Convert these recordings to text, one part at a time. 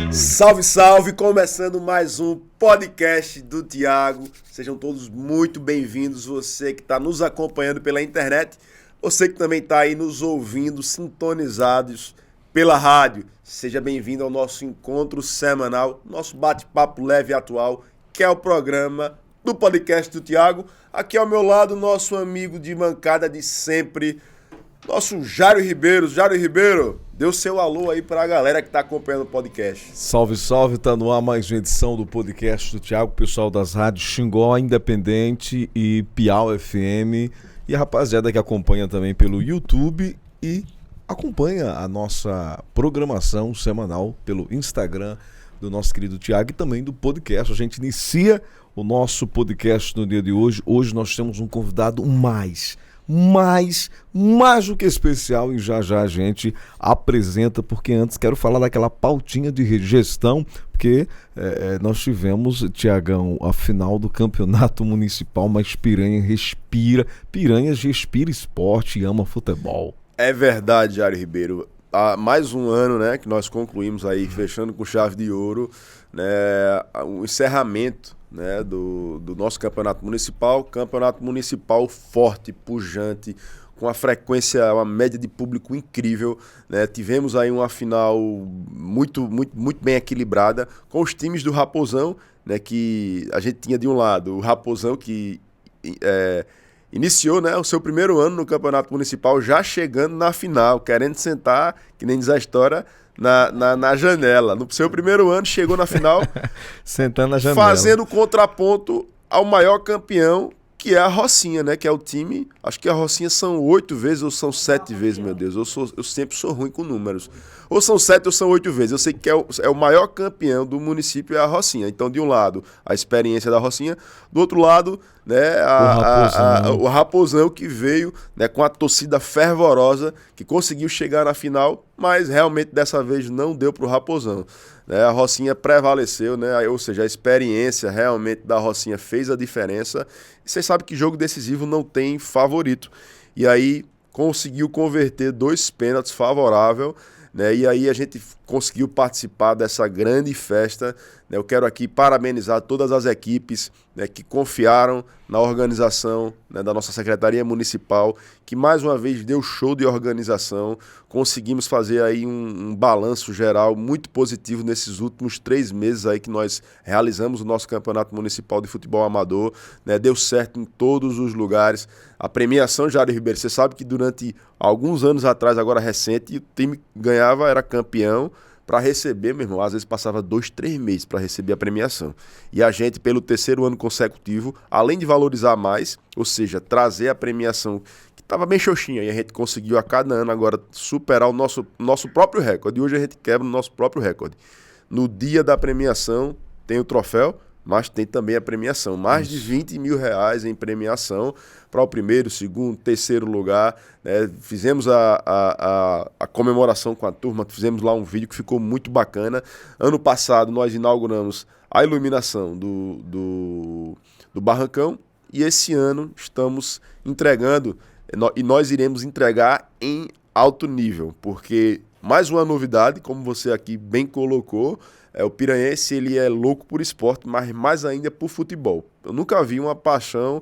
Salve, salve! Começando mais um podcast do Thiago. Sejam todos muito bem-vindos. Você que está nos acompanhando pela internet, você que também está aí nos ouvindo, sintonizados pela rádio. Seja bem-vindo ao nosso encontro semanal, nosso bate-papo leve e atual, que é o programa do podcast do Thiago. Aqui ao meu lado, nosso amigo de bancada de sempre, nosso Jário Ribeiro. Jário Ribeiro, dê o seu alô aí para a galera que está acompanhando o podcast. Salve, salve, tá no ar mais uma edição do podcast do Thiago, pessoal das rádios Xingó, Independente e Piau FM, e a rapaziada que acompanha também pelo YouTube e acompanha a nossa programação semanal pelo Instagram do nosso querido Thiago e também do podcast. A gente inicia o nosso podcast no dia de hoje. Hoje nós temos um convidado mais do que especial, e já a gente apresenta, porque antes quero falar daquela pautinha de gestão, porque nós tivemos, Tiagão, a final do campeonato municipal, mas Piranhas respira esporte e ama futebol. É verdade, Jário Ribeiro. Há mais um ano, né, que nós concluímos aí, fechando com chave de ouro, né, o encerramento, né, do nosso campeonato municipal forte, pujante, com a frequência, uma média de público incrível, né? Tivemos aí uma final muito bem equilibrada, com os times do Raposão, né, que a gente tinha de um lado o Raposão que iniciou, né, o seu primeiro ano no campeonato municipal, já chegando na final, querendo sentar, que nem diz a história, na janela. No seu primeiro ano, chegou na final, sentando na janela, fazendo contraponto ao maior campeão, que é a Rocinha, né? Que é o time. Acho que a Rocinha são 8 vezes ou são 7 vezes, meu Deus. Eu sempre sou ruim com números. Ou são 7 ou são 8 vezes. Eu sei que é o maior campeão do município, é a Rocinha. Então, de um lado, a experiência da Rocinha, do outro lado, né, o Raposão, que veio, né, com a torcida fervorosa, que conseguiu chegar na final, mas realmente dessa vez não deu para o Raposão. Né, a Rocinha prevaleceu, né, ou seja, a experiência realmente da Rocinha fez a diferença. E vocês sabem que jogo decisivo não tem favorito. E aí conseguiu converter 2 pênaltis favoráveis, né, e aí a gente conseguiu participar dessa grande festa. Né, eu quero aqui parabenizar todas as equipes, né, que confiaram na organização, né, da nossa Secretaria Municipal, que mais uma vez deu show de organização. Conseguimos fazer aí um balanço geral muito positivo nesses últimos 3 meses aí que nós realizamos o nosso Campeonato Municipal de Futebol Amador, né, deu certo em todos os lugares. A premiação, Jário Ribeiro, você sabe que durante alguns anos atrás, agora recente, o time ganhava, era campeão. Para receber, meu irmão, às vezes passava 2, 3 meses para receber a premiação. E a gente, pelo 3º ano consecutivo, além de valorizar mais, ou seja, trazer a premiação que estava bem xoxinha, e a gente conseguiu a cada ano agora superar o nosso próprio recorde. E hoje a gente quebra o nosso próprio recorde. No dia da premiação tem o troféu, mas tem também a premiação. Mais de R$20 mil em premiação para o 1º, 2º, 3º lugar. Né? Fizemos a comemoração com a turma, fizemos lá um vídeo que ficou muito bacana. Ano passado nós inauguramos a iluminação do Barrancão e esse ano estamos entregando, e nós iremos entregar em alto nível, porque mais uma novidade, como você aqui bem colocou, o piranhense, ele é louco por esporte, mas mais ainda por futebol. Eu nunca vi uma paixão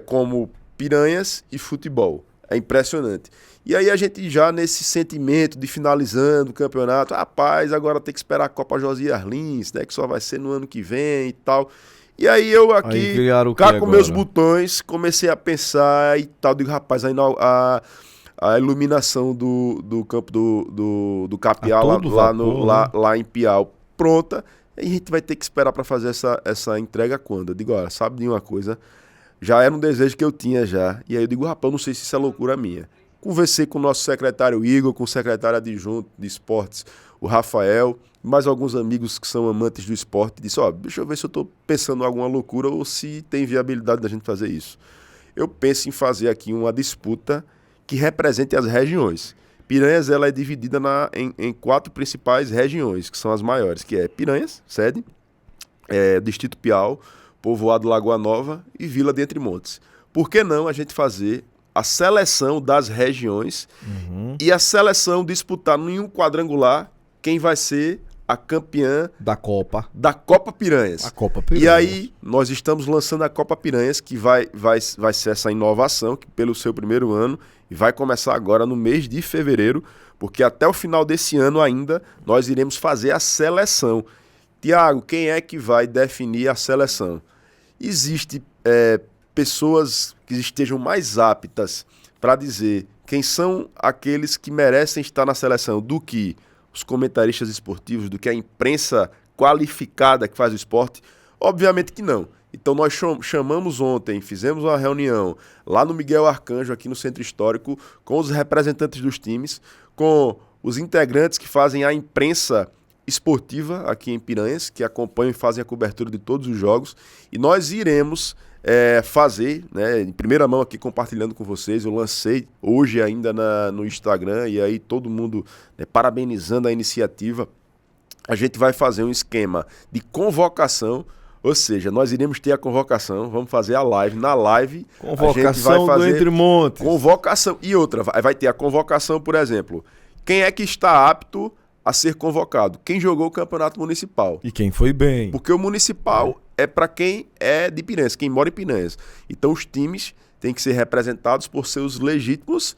como Piranhas e futebol. É impressionante. E aí a gente já nesse sentimento de finalizando o campeonato, rapaz, agora tem que esperar a Copa Josias Lins, né, que só vai ser no ano que vem e tal. E aí eu aqui, cá com meus botões, comecei a pensar e tal, digo, rapaz, a iluminação do campo do Capial lá em Piau pronta, e a gente vai ter que esperar para fazer essa entrega quando? Eu digo, olha, sabe de uma coisa, já era um desejo que eu tinha já, e aí eu digo, rapaz, eu não sei se isso é loucura minha. Conversei com o nosso secretário Igor, com o secretário adjunto de esportes, o Rafael, mais alguns amigos que são amantes do esporte, e disse, ó, deixa eu ver se eu estou pensando em alguma loucura ou se tem viabilidade da gente fazer isso. Eu penso em fazer aqui uma disputa que represente as regiões. Piranhas, ela é dividida em 4 principais regiões, que são as maiores, que é Piranhas, sede, Distrito Piau, Povoado Lagoa Nova e Vila de Entre Montes. Por que não a gente fazer a seleção das regiões e a seleção disputar em um quadrangular quem vai ser a campeã Da Copa. da Copa Piranhas. A Copa Piranhas. E aí, nós estamos lançando a Copa Piranhas, que vai ser essa inovação que pelo seu primeiro ano e vai começar agora no mês de fevereiro, porque até o final desse ano ainda nós iremos fazer a seleção. Tiago, quem é que vai definir a seleção? Existem pessoas que estejam mais aptas para dizer quem são aqueles que merecem estar na seleção do que os comentaristas esportivos, do que a imprensa qualificada que faz o esporte? Obviamente que não. Então nós chamamos ontem, fizemos uma reunião lá no Miguel Arcanjo, aqui no Centro Histórico, com os representantes dos times, com os integrantes que fazem a imprensa esportiva aqui em Piranhas, que acompanham e fazem a cobertura de todos os jogos, e nós iremos fazer, né, em primeira mão aqui compartilhando com vocês. Eu lancei hoje ainda no Instagram, e aí todo mundo, né, parabenizando a iniciativa. A gente vai fazer um esquema de convocação, ou seja, nós iremos ter a convocação, vamos fazer a live. Na live, Convocação a gente vai fazer do Entre Montes. convocação. E outra, vai ter a convocação, por exemplo, quem é que está apto a ser convocado? Quem jogou o campeonato municipal. E quem foi bem. Porque o municipal é para quem é de Piranhas, quem mora em Piranhas. Então os times têm que ser representados por seus legítimos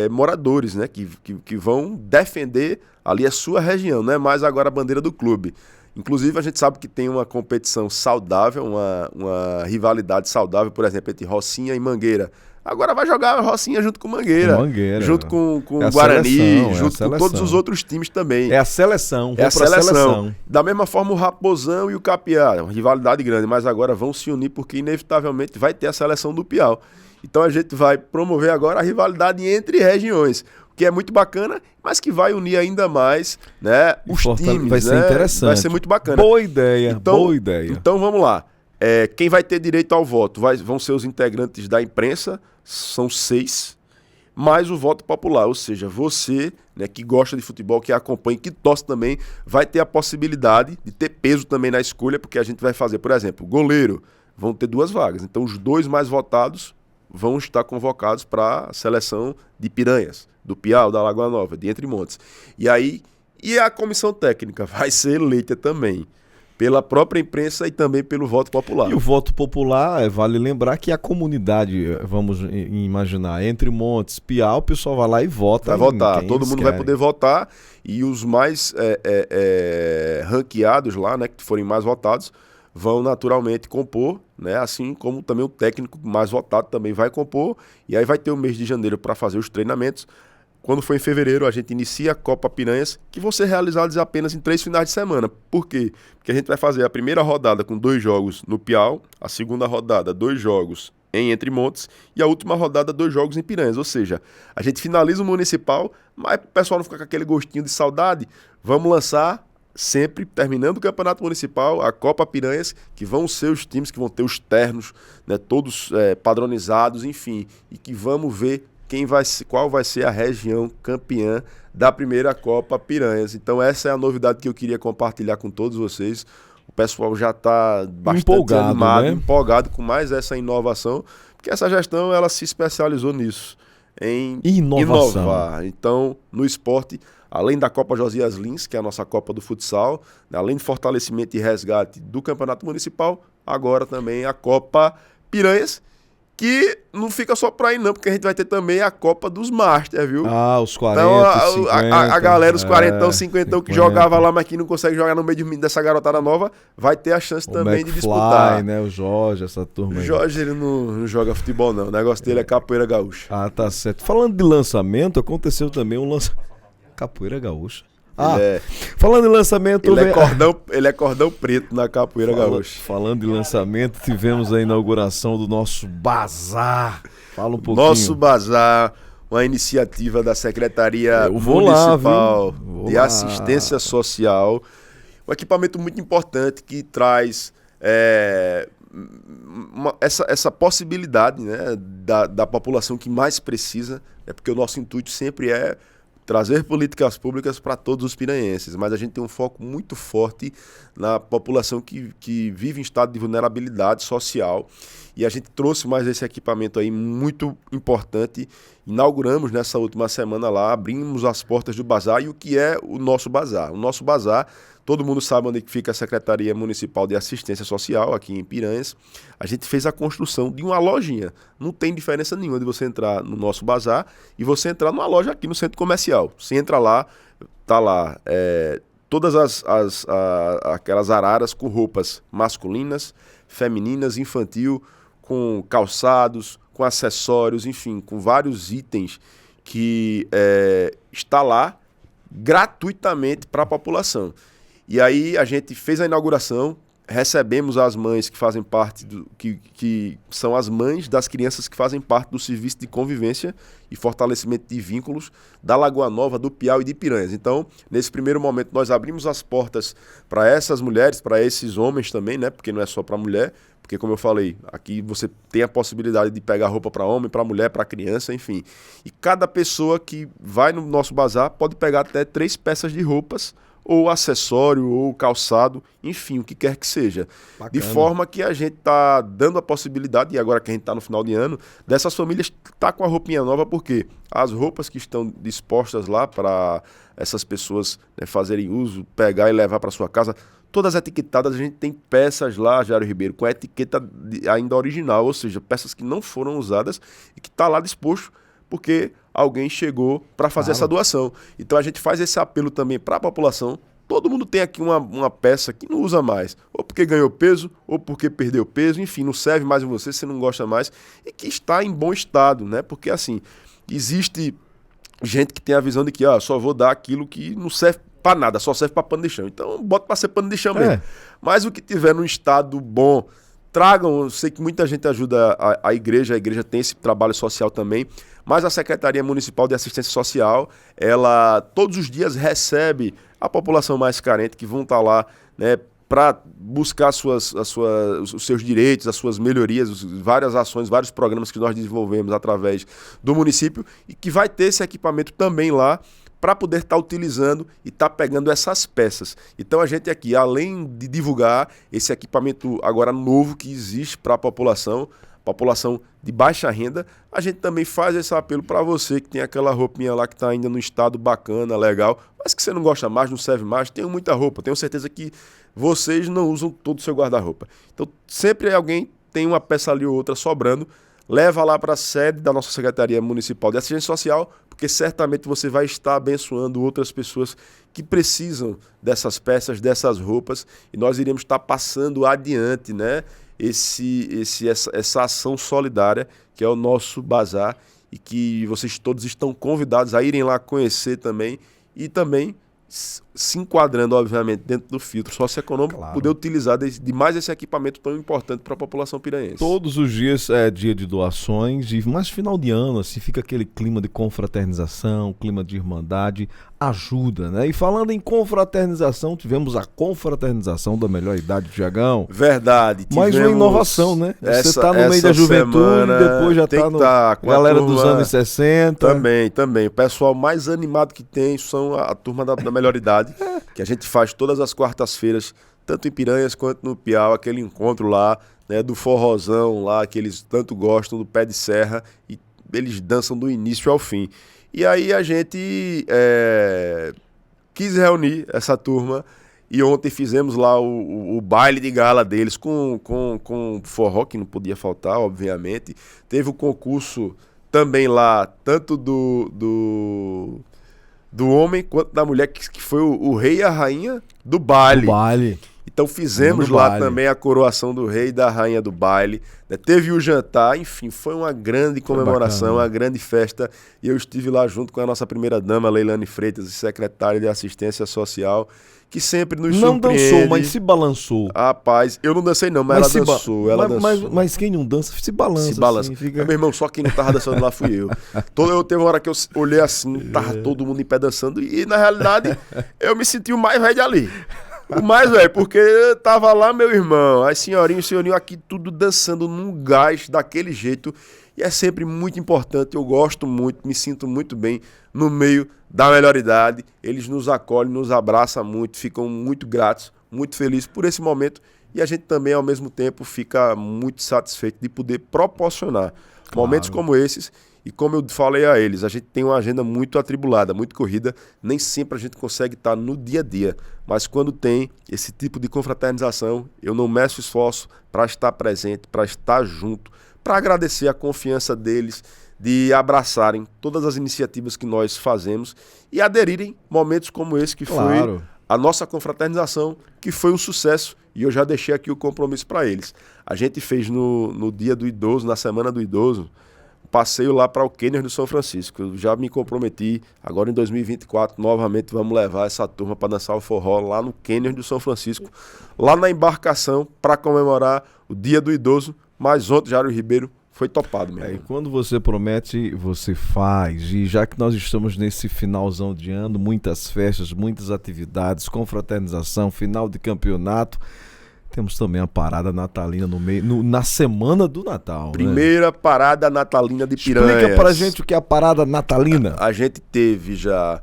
moradores, né? Que vão defender ali a sua região, não é mais agora a bandeira do clube. Inclusive a gente sabe que tem uma competição saudável, uma rivalidade saudável, por exemplo, entre Rocinha e Mangueira. Agora vai jogar Rocinha junto com Mangueira, junto com o Guarani, seleção, junto com todos os outros times também. É a seleção. É a seleção. Da mesma forma o Raposão e o Capiá, uma rivalidade grande, mas agora vão se unir porque inevitavelmente vai ter a seleção do Piau. Então a gente vai promover agora a rivalidade entre regiões, o que é muito bacana, mas que vai unir ainda mais, né, os times. Vai ser interessante. Vai ser muito bacana. Boa ideia, boa ideia. Então vamos lá. Quem vai ter direito ao voto vão ser os integrantes da imprensa, são 6, mais o voto popular, ou seja, você, né, que gosta de futebol, que acompanha, que torce também, vai ter a possibilidade de ter peso também na escolha, porque a gente vai fazer, por exemplo, goleiro, vão ter 2 vagas, então os 2 mais votados vão estar convocados para a seleção de Piranhas, do Piau, da Lagoa Nova, de Entre Montes. E a comissão técnica vai ser eleita também pela própria imprensa e também pelo voto popular. E o voto popular, vale lembrar que a comunidade, vamos imaginar, Entre Montes, Piau, o pessoal vai lá e vota. Vai votar, todo mundo vai poder votar, e os mais ranqueados lá, né, que forem mais votados, vão naturalmente compor, né, assim como também o técnico mais votado também vai compor, e aí vai ter o mês de janeiro para fazer os treinamentos. Quando for em fevereiro, a gente inicia a Copa Piranhas, que vão ser realizados apenas em 3 finais de semana. Por quê? Porque a gente vai fazer a primeira rodada com 2 jogos no Piau, a segunda rodada 2 jogos em Entre Montes e a última rodada 2 jogos em Piranhas. Ou seja, a gente finaliza o municipal, mas para o pessoal não ficar com aquele gostinho de saudade, vamos lançar sempre, terminando o campeonato municipal, a Copa Piranhas, que vão ser os times que vão ter os ternos, né, todos padronizados, enfim, e que vamos ver qual vai ser a região campeã da primeira Copa Piranhas. Então essa é a novidade que eu queria compartilhar com todos vocês. O pessoal já está bastante animado, né? Empolgado com mais essa inovação, porque essa gestão ela se especializou nisso, em inovar. Então, no esporte, além da Copa Josias Lins, que é a nossa Copa do Futsal, além de fortalecimento e resgate do Campeonato Municipal, agora também a Copa Piranhas, que não fica só por aí não, porque a gente vai ter também a Copa dos Masters, viu? Ah, os 40, então, 50. A galera, os 40, 50 que jogava lá, mas que não consegue jogar no meio dessa garotada nova, vai ter a chance também McFly, de disputar. Né? O Jorge, essa turma aí. O Jorge, ele não joga futebol, não. O negócio dele é capoeira gaúcha. Ah, tá certo. Falando de lançamento, aconteceu também um lançamento... Capoeira gaúcha? Ah, falando em lançamento... Ele é cordão preto na capoeira gaúcha. Falando de lançamento, tivemos a inauguração do nosso bazar. Fala um pouquinho. Nosso bazar, uma iniciativa da Secretaria Municipal de Assistência Social. Um equipamento muito importante que traz essa possibilidade, né, da população que mais precisa, porque o nosso intuito sempre é trazer políticas públicas para todos os piranhenses, mas a gente tem um foco muito forte na população que vive em estado de vulnerabilidade social, e a gente trouxe mais esse equipamento aí muito importante. Inauguramos nessa última semana lá, abrimos as portas do bazar. E o que é o nosso bazar? O nosso bazar, todo mundo sabe onde fica a Secretaria Municipal de Assistência Social, aqui em Piranhas. A gente fez a construção de uma lojinha. Não tem diferença nenhuma de você entrar no nosso bazar e você entrar numa loja aqui no centro comercial. Você entra lá, tá lá todas aquelas araras com roupas masculinas, femininas, infantil, com calçados, com acessórios, enfim, com vários itens que está lá gratuitamente para a população. E aí a gente fez a inauguração, recebemos as mães que fazem parte que são as mães das crianças que fazem parte do serviço de convivência e fortalecimento de vínculos da Lagoa Nova, do Piau e de Piranhas. Então, nesse primeiro momento, nós abrimos as portas para essas mulheres, para esses homens também, né? Porque não é só para mulher, porque como eu falei, aqui você tem a possibilidade de pegar roupa para homem, para mulher, para criança, enfim. E cada pessoa que vai no nosso bazar pode pegar até 3 peças de roupas, ou acessório, ou calçado, enfim, o que quer que seja. Bacana. De forma que a gente está dando a possibilidade, e agora que a gente está no final de ano, dessas famílias estar com a roupinha nova, porque as roupas que estão dispostas lá para essas pessoas, né, fazerem uso, pegar e levar para sua casa, todas etiquetadas. A gente tem peças lá, Jairo Ribeiro, com a etiqueta ainda original, ou seja, peças que não foram usadas e que está lá disposto porque alguém chegou para fazer essa doação. Então a gente faz esse apelo também para a população. Todo mundo tem aqui uma peça que não usa mais, ou porque ganhou peso, ou porque perdeu peso, enfim, não serve mais em você não gosta mais, e que está em bom estado, né? Porque assim, existe gente que tem a visão de que só vou dar aquilo que não serve para nada, só serve para pano de chão. Então bota para ser pano de chão mesmo. Mas o que tiver num estado bom, tragam. Eu sei que muita gente ajuda a igreja tem esse trabalho social também, mas a Secretaria Municipal de Assistência Social, ela todos os dias recebe a população mais carente que vão estar lá, né, para buscar os seus direitos, as suas melhorias, várias ações, vários programas que nós desenvolvemos através do município, e que vai ter esse equipamento também lá para poder estar utilizando e estar pegando essas peças. Então a gente aqui, além de divulgar esse equipamento agora novo que existe para a população de baixa renda, a gente também faz esse apelo para você que tem aquela roupinha lá que está ainda no estado bacana, legal, mas que você não gosta mais, não serve mais. Tenho muita roupa, tenho certeza que vocês não usam todo o seu guarda-roupa. Então sempre alguém tem uma peça ali ou outra sobrando, leva lá para a sede da nossa Secretaria Municipal de Assistência Social, porque certamente você vai estar abençoando outras pessoas que precisam dessas peças, roupas, e nós iremos estar passando adiante, né, essa ação solidária que é o nosso bazar, e que vocês todos estão convidados a irem lá conhecer também, e também se enquadrando, obviamente, dentro do filtro socioeconômico, claro, poder utilizar de mais esse equipamento tão importante para a população piranhense. Todos os dias é dia de doações, mas final de ano, assim, fica aquele clima de confraternização, clima de irmandade, ajuda, né? E falando em confraternização, tivemos a confraternização da melhor idade do Tiagão. Verdade. Mais uma inovação, né? Você está no meio da juventude, depois já está no galera dos anos 60. Também. O pessoal mais animado que tem são a turma da melhor idade, que a gente faz todas as quartas-feiras, tanto em Piranhas quanto no Piau, aquele encontro lá, né, do forrozão lá, que eles tanto gostam, do pé de serra, e eles dançam do início ao fim. E aí a gente quis reunir essa turma, e ontem fizemos lá o baile de gala deles com forró, que não podia faltar, obviamente. Teve o concurso também lá, tanto do homem quanto da mulher, que foi o rei e a rainha do baile. Então fizemos lá também a coroação do rei e da rainha do baile, né? Teve o jantar, enfim, foi uma grande comemoração, uma grande festa, e eu estive lá junto com a nossa primeira-dama, Leilane Freitas, secretária de Assistência Social, que sempre nos surpreende. Não dançou, mas se balançou. Rapaz, eu não dancei não, mas ela dançou. Mas quem não dança, se balança. Se balança. Assim, fica... Meu irmão, só quem não tava dançando lá fui eu. Teve uma hora que eu olhei assim, tava todo mundo em pé dançando, e na realidade eu me senti o mais velho ali. O mais velho, porque tava lá meu irmão, as senhorinhas, o senhorinho aqui tudo dançando num gás daquele jeito. E é sempre muito importante, eu gosto muito, me sinto muito bem no meio da melhor idade. Eles nos acolhem, nos abraçam muito, ficam muito gratos, muito felizes por esse momento. E a gente também, ao mesmo tempo, fica muito satisfeito de poder proporcionar momentos como esses. E como eu falei a eles, a gente tem uma agenda muito atribulada, muito corrida. Nem sempre a gente consegue estar no dia a dia. Mas quando tem esse tipo de confraternização, eu não meço esforço para estar presente, para estar junto, para agradecer a confiança deles, de abraçarem todas as iniciativas que nós fazemos e aderirem momentos como esse que foi a nossa confraternização, que foi um sucesso. E eu já deixei aqui o compromisso para eles. A gente fez no dia do idoso, na semana do idoso, um passeio lá para o Canyon do São Francisco. Eu já me comprometi, agora em 2024, novamente vamos levar essa turma para dançar o forró lá no Canyon do São Francisco, lá na embarcação, para comemorar o dia do idoso. Mas ontem, Jário Ribeiro, foi topado mesmo. E quando você promete, você faz. E já que nós estamos nesse finalzão de ano, muitas festas, muitas atividades, confraternização, final de campeonato, temos também a parada natalina no meio, na semana do Natal. Primeira parada natalina de Piranhas. Explica pra gente o que é a parada natalina. A gente teve já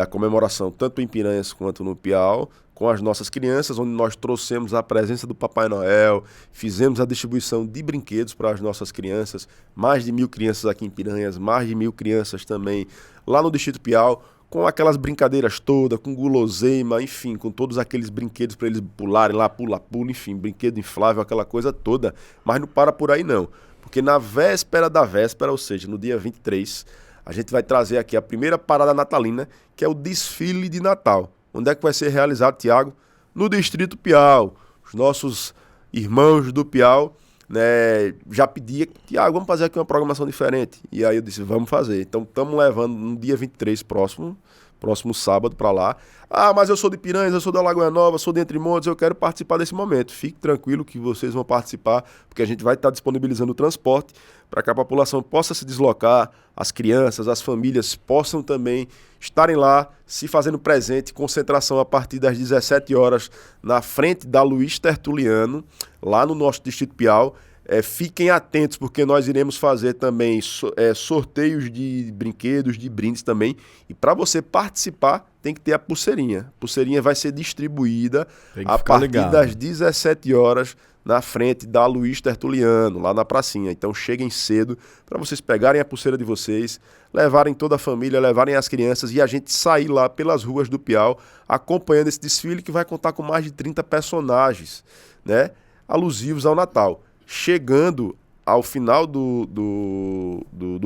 a comemoração tanto em Piranhas quanto no Piau, com as nossas crianças, onde nós trouxemos a presença do Papai Noel, fizemos a distribuição de brinquedos para as nossas crianças, mais de 1.000 crianças aqui em Piranhas, mais de 1.000 crianças também lá no Distrito Piau, com aquelas brincadeiras todas, com guloseima, enfim, com todos aqueles brinquedos para eles pularem lá, pula-pula, enfim, brinquedo inflável, aquela coisa toda. Mas não para por aí não, porque na véspera da véspera, ou seja, no dia 23, a gente vai trazer aqui a primeira parada natalina, que é o desfile de Natal. Onde é que vai ser realizado, Tiago? No Distrito Piau. Os nossos irmãos do Piau, né, já pediam, Tiago, vamos fazer aqui uma programação diferente. E aí eu disse, vamos fazer. Então estamos levando no dia 23 próximo sábado para lá. Ah, mas eu sou de Piranhas, eu sou da Lagoa Nova, sou de Entre Montes, eu quero participar desse momento. Fique tranquilo que vocês vão participar, porque a gente vai estar disponibilizando o transporte para que a população possa se deslocar, as crianças, as famílias possam também estarem lá, se fazendo presente, concentração a partir das 17 horas na frente da Luiz Tertuliano, lá no nosso Distrito Piau. Fiquem atentos, porque nós iremos fazer também sorteios de brinquedos, de brindes também. E para você participar, tem que ter a pulseirinha. A pulseirinha vai ser distribuída a partir das 17 horas na frente da Luiz Tertuliano, lá na pracinha. Então cheguem cedo para vocês pegarem a pulseira de vocês, levarem toda a família, levarem as crianças e a gente sair lá pelas ruas do Piau acompanhando esse desfile que vai contar com mais de 30 personagens, né, alusivos ao Natal. Chegando ao final do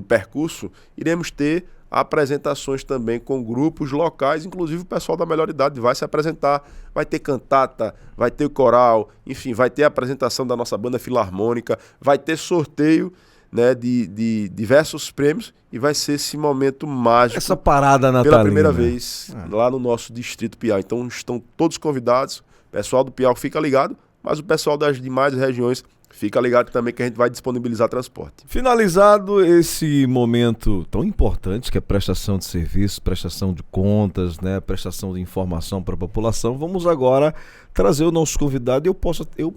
percurso, iremos ter apresentações também com grupos locais, inclusive o pessoal da melhor idade vai se apresentar, vai ter cantata, vai ter coral, enfim, vai ter a apresentação da nossa banda filarmônica, vai ter sorteio, né, de diversos prêmios e vai ser esse momento mágico. Essa parada natalina. Pela primeira vez lá no nosso Distrito Piau. Então estão todos convidados, o pessoal do Piau fica ligado, mas o pessoal das demais regiões fica ligado também que a gente vai disponibilizar transporte. Finalizado esse momento tão importante que é prestação de serviço, prestação de contas, né, prestação de informação para a população, vamos agora trazer o nosso convidado. Eu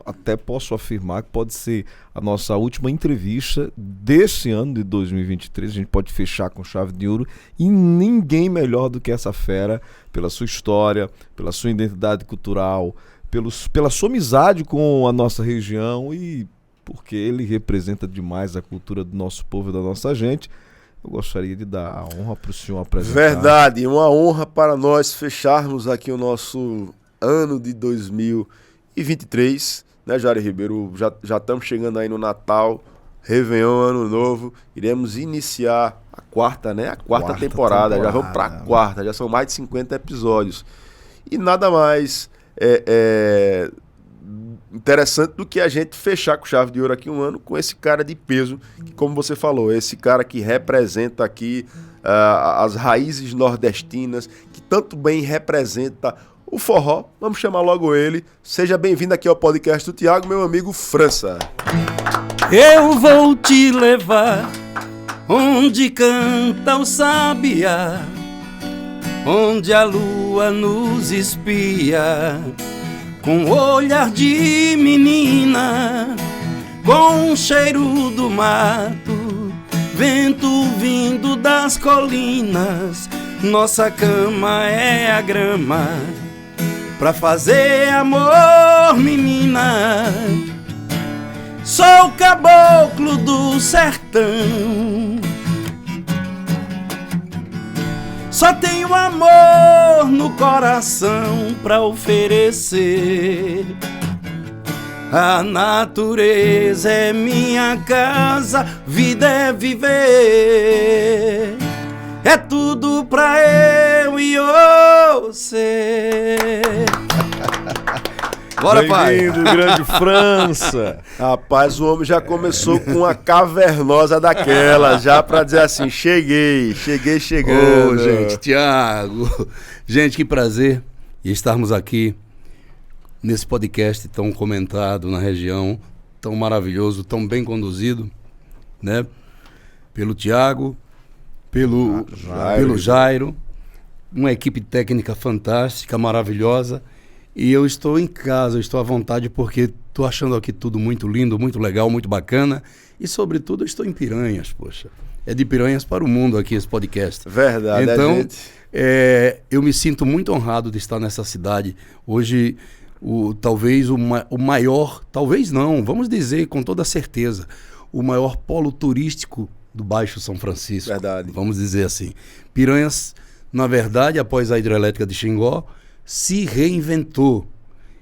até posso afirmar que pode ser a nossa última entrevista desse ano de 2023. A gente pode fechar com chave de ouro e ninguém melhor do que essa fera, pela sua história, pela sua identidade cultural, pela sua amizade com a nossa região e porque ele representa demais a cultura do nosso povo e da nossa gente. Eu gostaria de dar a honra para o senhor apresentar. Verdade, uma honra para nós fecharmos aqui o nosso ano de 2023, né, Jário Ribeiro? Já estamos chegando aí no Natal, Réveillon, Ano Novo, iremos iniciar a quarta temporada, já vamos para a quarta, já são mais de 50 episódios. E nada mais interessante do que a gente fechar com chave de ouro aqui um ano com esse cara de peso, que, como você falou, esse cara que representa aqui as raízes nordestinas, que tanto bem representa o forró. Vamos chamar logo ele. Seja bem-vindo aqui ao podcast do Tiago, meu amigo França. Eu vou te levar onde canta o sabiá, onde a lua nos espia com olhar de menina. com o cheiro do mato, vento vindo das colinas. Nossa cama é a grama pra fazer amor, menina. Sou o caboclo do sertão, só tenho amor no coração pra oferecer. A natureza é minha casa, vida é viver. É tudo pra eu e você. Bora, pai. Bem-vindo, grande França. Rapaz, o homem já começou com uma cavernosa daquela, já pra dizer assim, cheguei chegando. Ô, gente, Tiago. Gente, que prazer estarmos aqui nesse podcast tão comentado na região, tão maravilhoso, tão bem conduzido, né? Pelo Tiago, pelo Jairo, uma equipe técnica fantástica, maravilhosa. E eu estou em casa, eu estou à vontade porque estou achando aqui tudo muito lindo, muito legal, muito bacana. E, sobretudo, eu estou em Piranhas, poxa. É de Piranhas para o mundo aqui esse podcast. Verdade, então, gente. Eu me sinto muito honrado de estar nessa cidade. Hoje, talvez o maior, talvez não, vamos dizer com toda certeza, o maior polo turístico do Baixo São Francisco. Verdade. Vamos dizer assim. Piranhas, na verdade, após a hidrelétrica de Xingó, se reinventou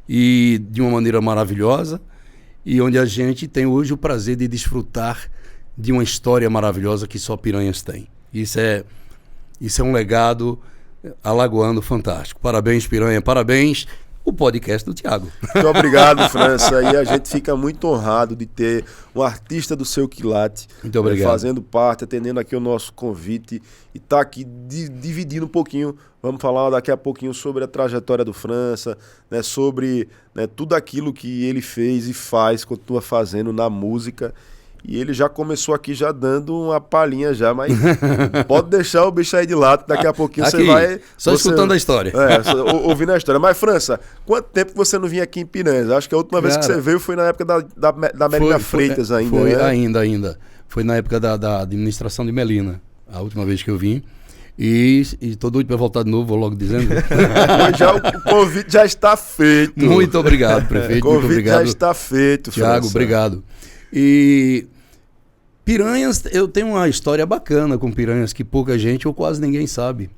e de uma maneira maravilhosa, e onde a gente tem hoje o prazer de desfrutar de uma história maravilhosa que só Piranhas tem. Isso é um legado alagoano fantástico. Parabéns, Piranha, parabéns o podcast do Tiago. Muito obrigado, França. E a gente fica muito honrado de ter um artista do seu quilate Muito obrigado. Fazendo parte, atendendo aqui o nosso convite e tá aqui dividindo um pouquinho. Vamos falar daqui a pouquinho sobre a trajetória do França, né, sobre, né, tudo aquilo que ele fez e faz, continua fazendo na música. E ele já começou aqui já dando uma palhinha já, mas pode deixar o bicho aí de lado, daqui a pouquinho aqui, você vai... escutando a história. Ouvindo a história. Mas, França, quanto tempo você não vinha aqui em Piranhas? Acho que a última vez que você veio foi na época da Melina Freitas ainda, Foi, né? ainda. Foi na época da administração de Melina, a última vez que eu vim. E tô doido para voltar de novo, vou logo dizendo. O convite já está feito. Muito obrigado, prefeito. O convite muito obrigado. já está feito, Tiago, França. obrigado. E Piranhas, eu tenho uma história bacana com Piranhas que pouca gente ou quase ninguém sabe.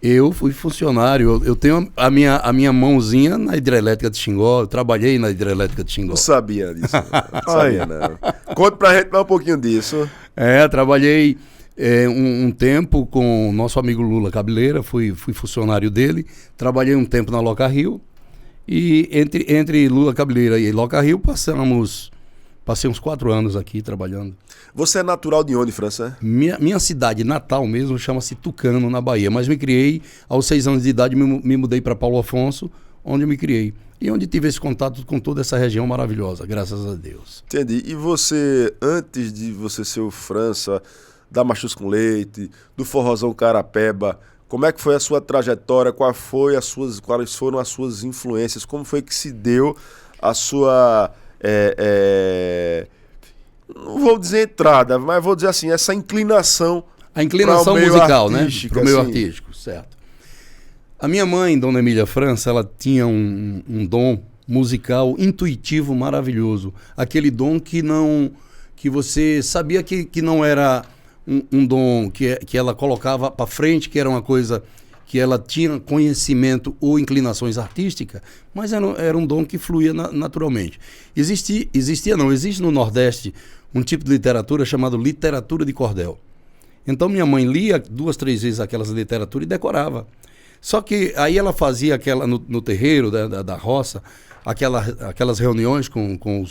Eu fui funcionário, eu tenho a minha mãozinha na hidrelétrica de Xingó, eu trabalhei na hidrelétrica de Xingó. Não sabia disso. Não sabia, não. Conta pra gente mais um pouquinho disso. Trabalhei um tempo com o nosso amigo Lula Cabeleira, fui funcionário dele, trabalhei um tempo na Loca Rio, e entre Lula Cabeleira e Loca Rio passei uns 4 anos aqui trabalhando. Você é natural de onde, França? Minha cidade natal mesmo chama-se Tucano, na Bahia, mas me criei aos 6 anos de idade, me mudei para Paulo Afonso, onde eu me criei. E onde tive esse contato com toda essa região maravilhosa, graças a Deus. Entendi. E você, antes de você ser o França, da Machus com Leite, do Forrozão Carapeba, como é que foi a sua trajetória? Quais foram as suas influências? Como foi que se deu a sua... não vou dizer entrada, mas vou dizer assim, essa inclinação. A inclinação musical, né? Para o meio artístico, certo. A minha mãe, Dona Emília França, ela tinha um dom musical intuitivo maravilhoso. Aquele dom que você sabia que não era um dom que ela colocava para frente, que era uma coisa que ela tinha conhecimento ou inclinações artísticas, mas era um dom que fluía naturalmente. Existe no Nordeste um tipo de literatura chamada literatura de cordel. Então minha mãe lia 2, 3 vezes aquelas literaturas e decorava. Só que aí ela fazia no terreiro da roça, aquelas reuniões com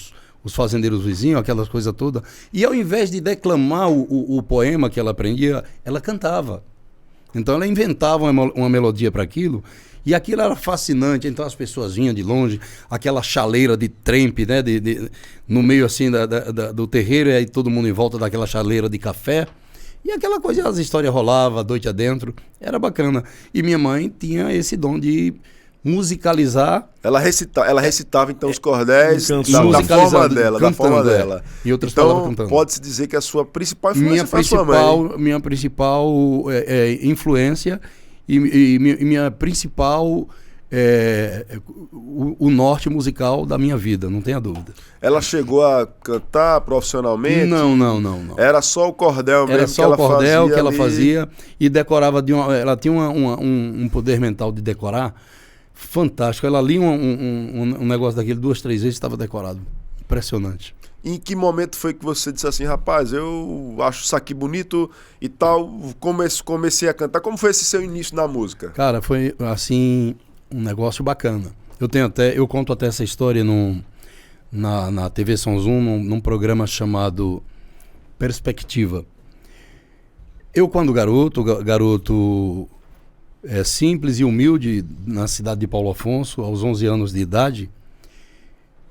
os fazendeiros vizinhos, aquelas coisas todas, e ao invés de declamar o poema que ela aprendia, ela cantava. Então ela inventava uma melodia para aquilo, e aquilo era fascinante. Então as pessoas vinham de longe, aquela chaleira de trempe, né, no meio assim do terreiro, e aí todo mundo em volta daquela chaleira de café, e aquela coisa, as histórias rolavam, a noite adentro, era bacana. E minha mãe tinha esse dom de musicalizar. Ela recitava então os cordéis da musicalizando, forma dela, da forma cantando, dela. E outras palavras Então, cantando. pode-se dizer que a sua principal influência foi a sua mãe. Minha principal influência e minha principal o norte musical da minha vida, não tenha dúvida. Ela chegou a cantar profissionalmente? Não. Era só o cordel mesmo Era só o cordel que ela ali. fazia e decorava ela tinha um poder mental de decorar fantástico. Ela lia um negócio daquele 2, 3 vezes e estava decorado. Impressionante. Em que momento foi que você disse assim, rapaz, eu acho isso aqui bonito e tal, comecei a cantar? Como foi esse seu início na música? Cara, foi assim um negócio bacana. Eu conto até essa história na TV São Zoom, num programa chamado Perspectiva. Eu, quando garoto simples e humilde, na cidade de Paulo Afonso, aos 11 anos de idade,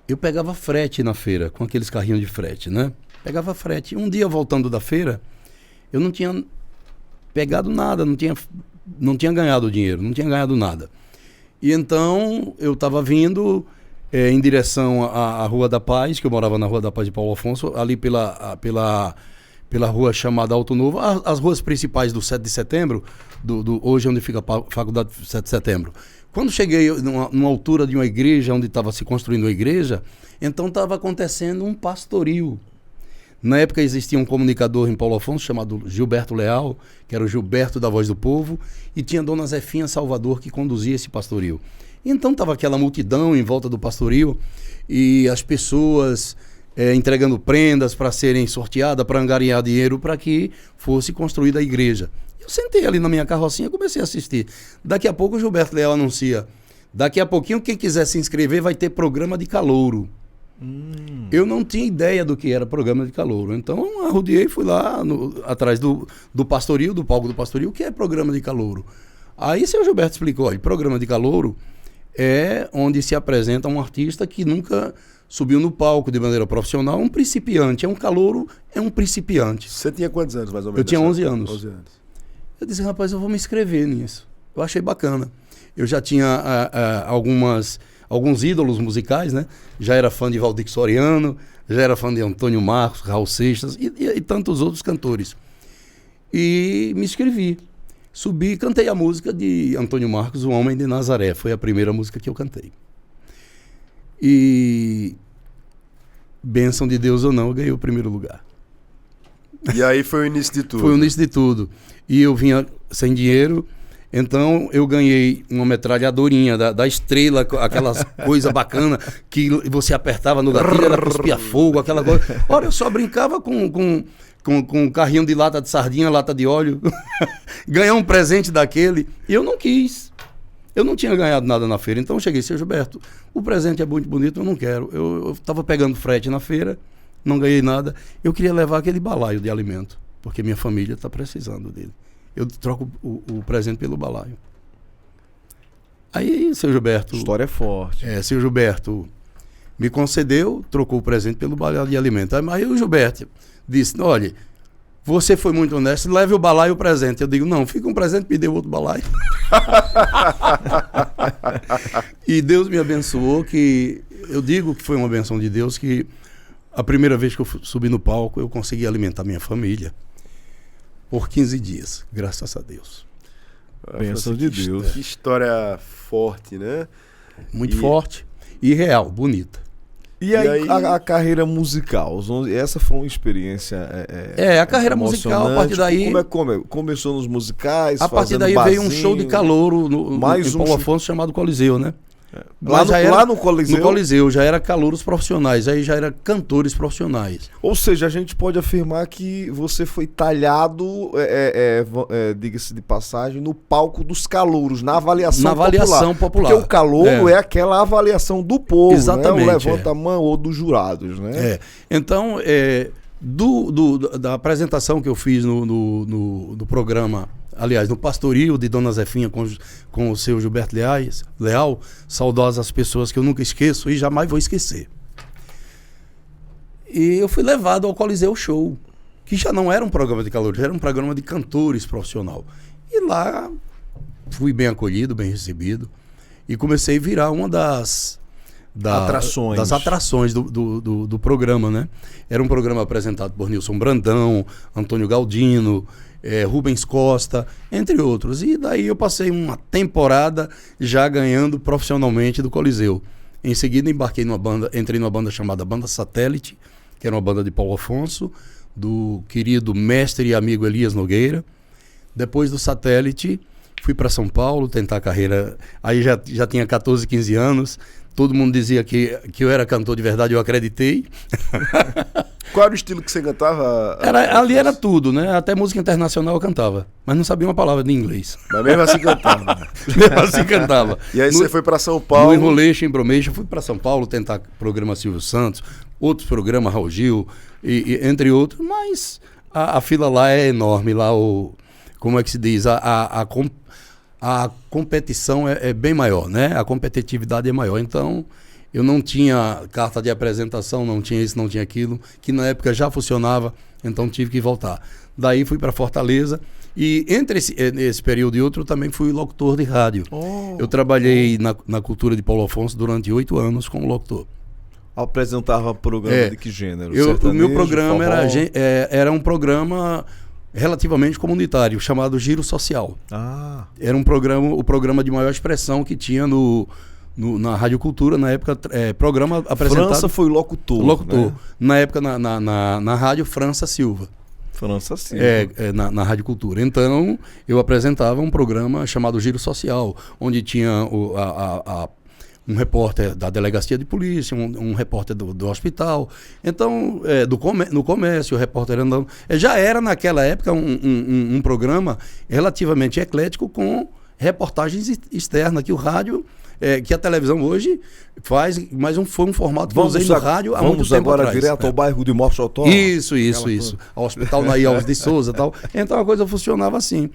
eu pegava frete na feira, com aqueles carrinhos de frete, né? Pegava frete. Um dia, voltando da feira, eu não tinha pegado nada, não tinha ganhado dinheiro, não tinha ganhado nada. E então, eu estava vindo em direção à Rua da Paz, que eu morava na Rua da Paz de Paulo Afonso, ali pela rua chamada Alto Novo, as ruas principais do 7 de setembro, hoje onde fica a Faculdade 7 de Setembro. Quando cheguei numa altura de uma igreja, onde estava se construindo uma igreja, então estava acontecendo um pastoril. Na época existia um comunicador em Paulo Afonso chamado Gilberto Leal, que era o Gilberto da Voz do Povo, e tinha Dona Zefinha Salvador que conduzia esse pastoril. Então estava aquela multidão em volta do pastoril e as pessoas entregando prendas para serem sorteadas, para angariar dinheiro para que fosse construída a igreja. Eu sentei ali na minha carrocinha e comecei a assistir. Daqui a pouco o Gilberto Leal anuncia, daqui a pouquinho quem quiser se inscrever vai ter programa de calouro. Eu não tinha ideia do que era programa de calouro. Então arrodeei e fui lá atrás do pastoril, do palco do pastoril, o que é programa de calouro. Aí o seu Gilberto explicou, olha, programa de calouro é onde se apresenta um artista que nunca subiu no palco de maneira profissional, um principiante. Um calouro é um principiante. Você tinha quantos anos, mais ou menos? Eu tinha 11 anos. 11 anos. Eu disse, rapaz, eu vou me inscrever nisso. Eu achei bacana. Eu já tinha alguns ídolos musicais, né? Já era fã de Valdir Soriano, já era fã de Antônio Marcos, Raul Seixas e tantos outros cantores. E me inscrevi. Subi e cantei a música de Antônio Marcos, O Homem de Nazaré. Foi a primeira música que eu cantei. E, bênção de Deus ou não, eu ganhei o primeiro lugar. E aí foi o início de tudo. Foi o início de tudo. E eu vinha sem dinheiro, então eu ganhei uma metralhadorinha da Estrela, aquelas coisas bacanas que você apertava no gatilho, ela cuspia fogo, aquela coisa. Ora, eu só brincava com um carrinho de lata de sardinha, lata de óleo, ganhar um presente daquele, e eu não quis. Eu não tinha ganhado nada na feira, então eu cheguei, seu Gilberto, o presente é muito bonito, eu não quero. Eu estava pegando frete na feira, não ganhei nada, eu queria levar aquele balaio de alimento, porque minha família está precisando dele. Eu troco o presente pelo balaio. Aí, seu Gilberto... História forte. Seu Gilberto me concedeu, trocou o presente pelo balaio de alimento. Aí o Gilberto disse, olha, você foi muito honesto, leve o balaio e o presente. Eu digo, não, fica um presente, me deu outro balaio. E Deus me abençoou, que eu digo que foi uma benção de Deus, que a primeira vez que eu subi no palco, eu consegui alimentar minha família por 15 dias, graças a Deus. Bênção de Deus. Que história forte, né? Muito forte e real, bonita. E aí, a carreira musical? Essa foi uma experiência a carreira musical, a partir daí... Começou nos musicais, a partir daí veio um show de calouro em Paulo Afonso chamado Coliseu, né? Lá no Coliseu? No Coliseu, já era calouros profissionais, aí já era cantores profissionais. Ou seja, a gente pode afirmar que você foi talhado, diga-se de passagem, no palco dos calouros, na avaliação popular. Porque o calouro é aquela avaliação do povo, exatamente, né? O levanta-mão ou dos jurados, né? Então, da apresentação que eu fiz no programa, aliás, no pastoril de Dona Zefinha com o seu Gilberto Leal, saudosas pessoas que eu nunca esqueço e jamais vou esquecer. E eu fui levado ao Coliseu Show, que já não era um programa de calor, já era um programa de cantores profissional. E lá fui bem acolhido, bem recebido. e comecei a virar uma das atrações do programa, né? Era um programa apresentado por Nilson Brandão, Antônio Galdino, Rubens Costa, entre outros. E daí eu passei uma temporada já ganhando profissionalmente do Coliseu. Em seguida entrei numa banda chamada Banda Satélite, que era uma banda de Paulo Afonso, do querido mestre e amigo Elias Nogueira. Depois do Satélite, fui para São Paulo tentar a carreira. Aí já tinha 14, 15 anos. Todo mundo dizia que eu era cantor de verdade, eu acreditei. Qual era o estilo que você cantava? Ali era tudo, né? Até música internacional eu cantava, mas não sabia uma palavra de inglês. Mas mesmo assim cantava. Mesmo assim cantava. E aí você foi para São Paulo? No Enrolation, Embromation, fui para São Paulo tentar programa Silvio Santos, outros programas Raul Gil, e entre outros, mas a fila lá é enorme, lá como é que se diz? A competição é bem maior, né? A competitividade é maior. Então, eu não tinha carta de apresentação, não tinha isso, não tinha aquilo, que na época já funcionava, então tive que voltar. Daí fui para Fortaleza e entre esse período e outro eu também fui locutor de rádio. Eu trabalhei na cultura de Paulo Afonso durante 8 anos como locutor. Apresentava programa de que gênero? O meu programa era um programa relativamente comunitário, chamado Giro Social. Era o programa de maior expressão que tinha na Rádio Cultura, na época, programa apresentado... França foi locutor. Locutor. Né? Na época, na Rádio França Silva. França Silva. Na Rádio Cultura. Então, eu apresentava um programa chamado Giro Social, onde tinha um repórter da delegacia de polícia, um repórter do hospital, então, no comércio, o repórter andando. Já era, naquela época, um programa relativamente eclético com reportagens externas, que o rádio, que a televisão hoje faz, mas foi um formato que eu usei no rádio há muito tempo agora atrás. Direto ao bairro de Mossoró. Isso. Ao Hospital Naí Alves de Souza e tal. Então, a coisa funcionava assim.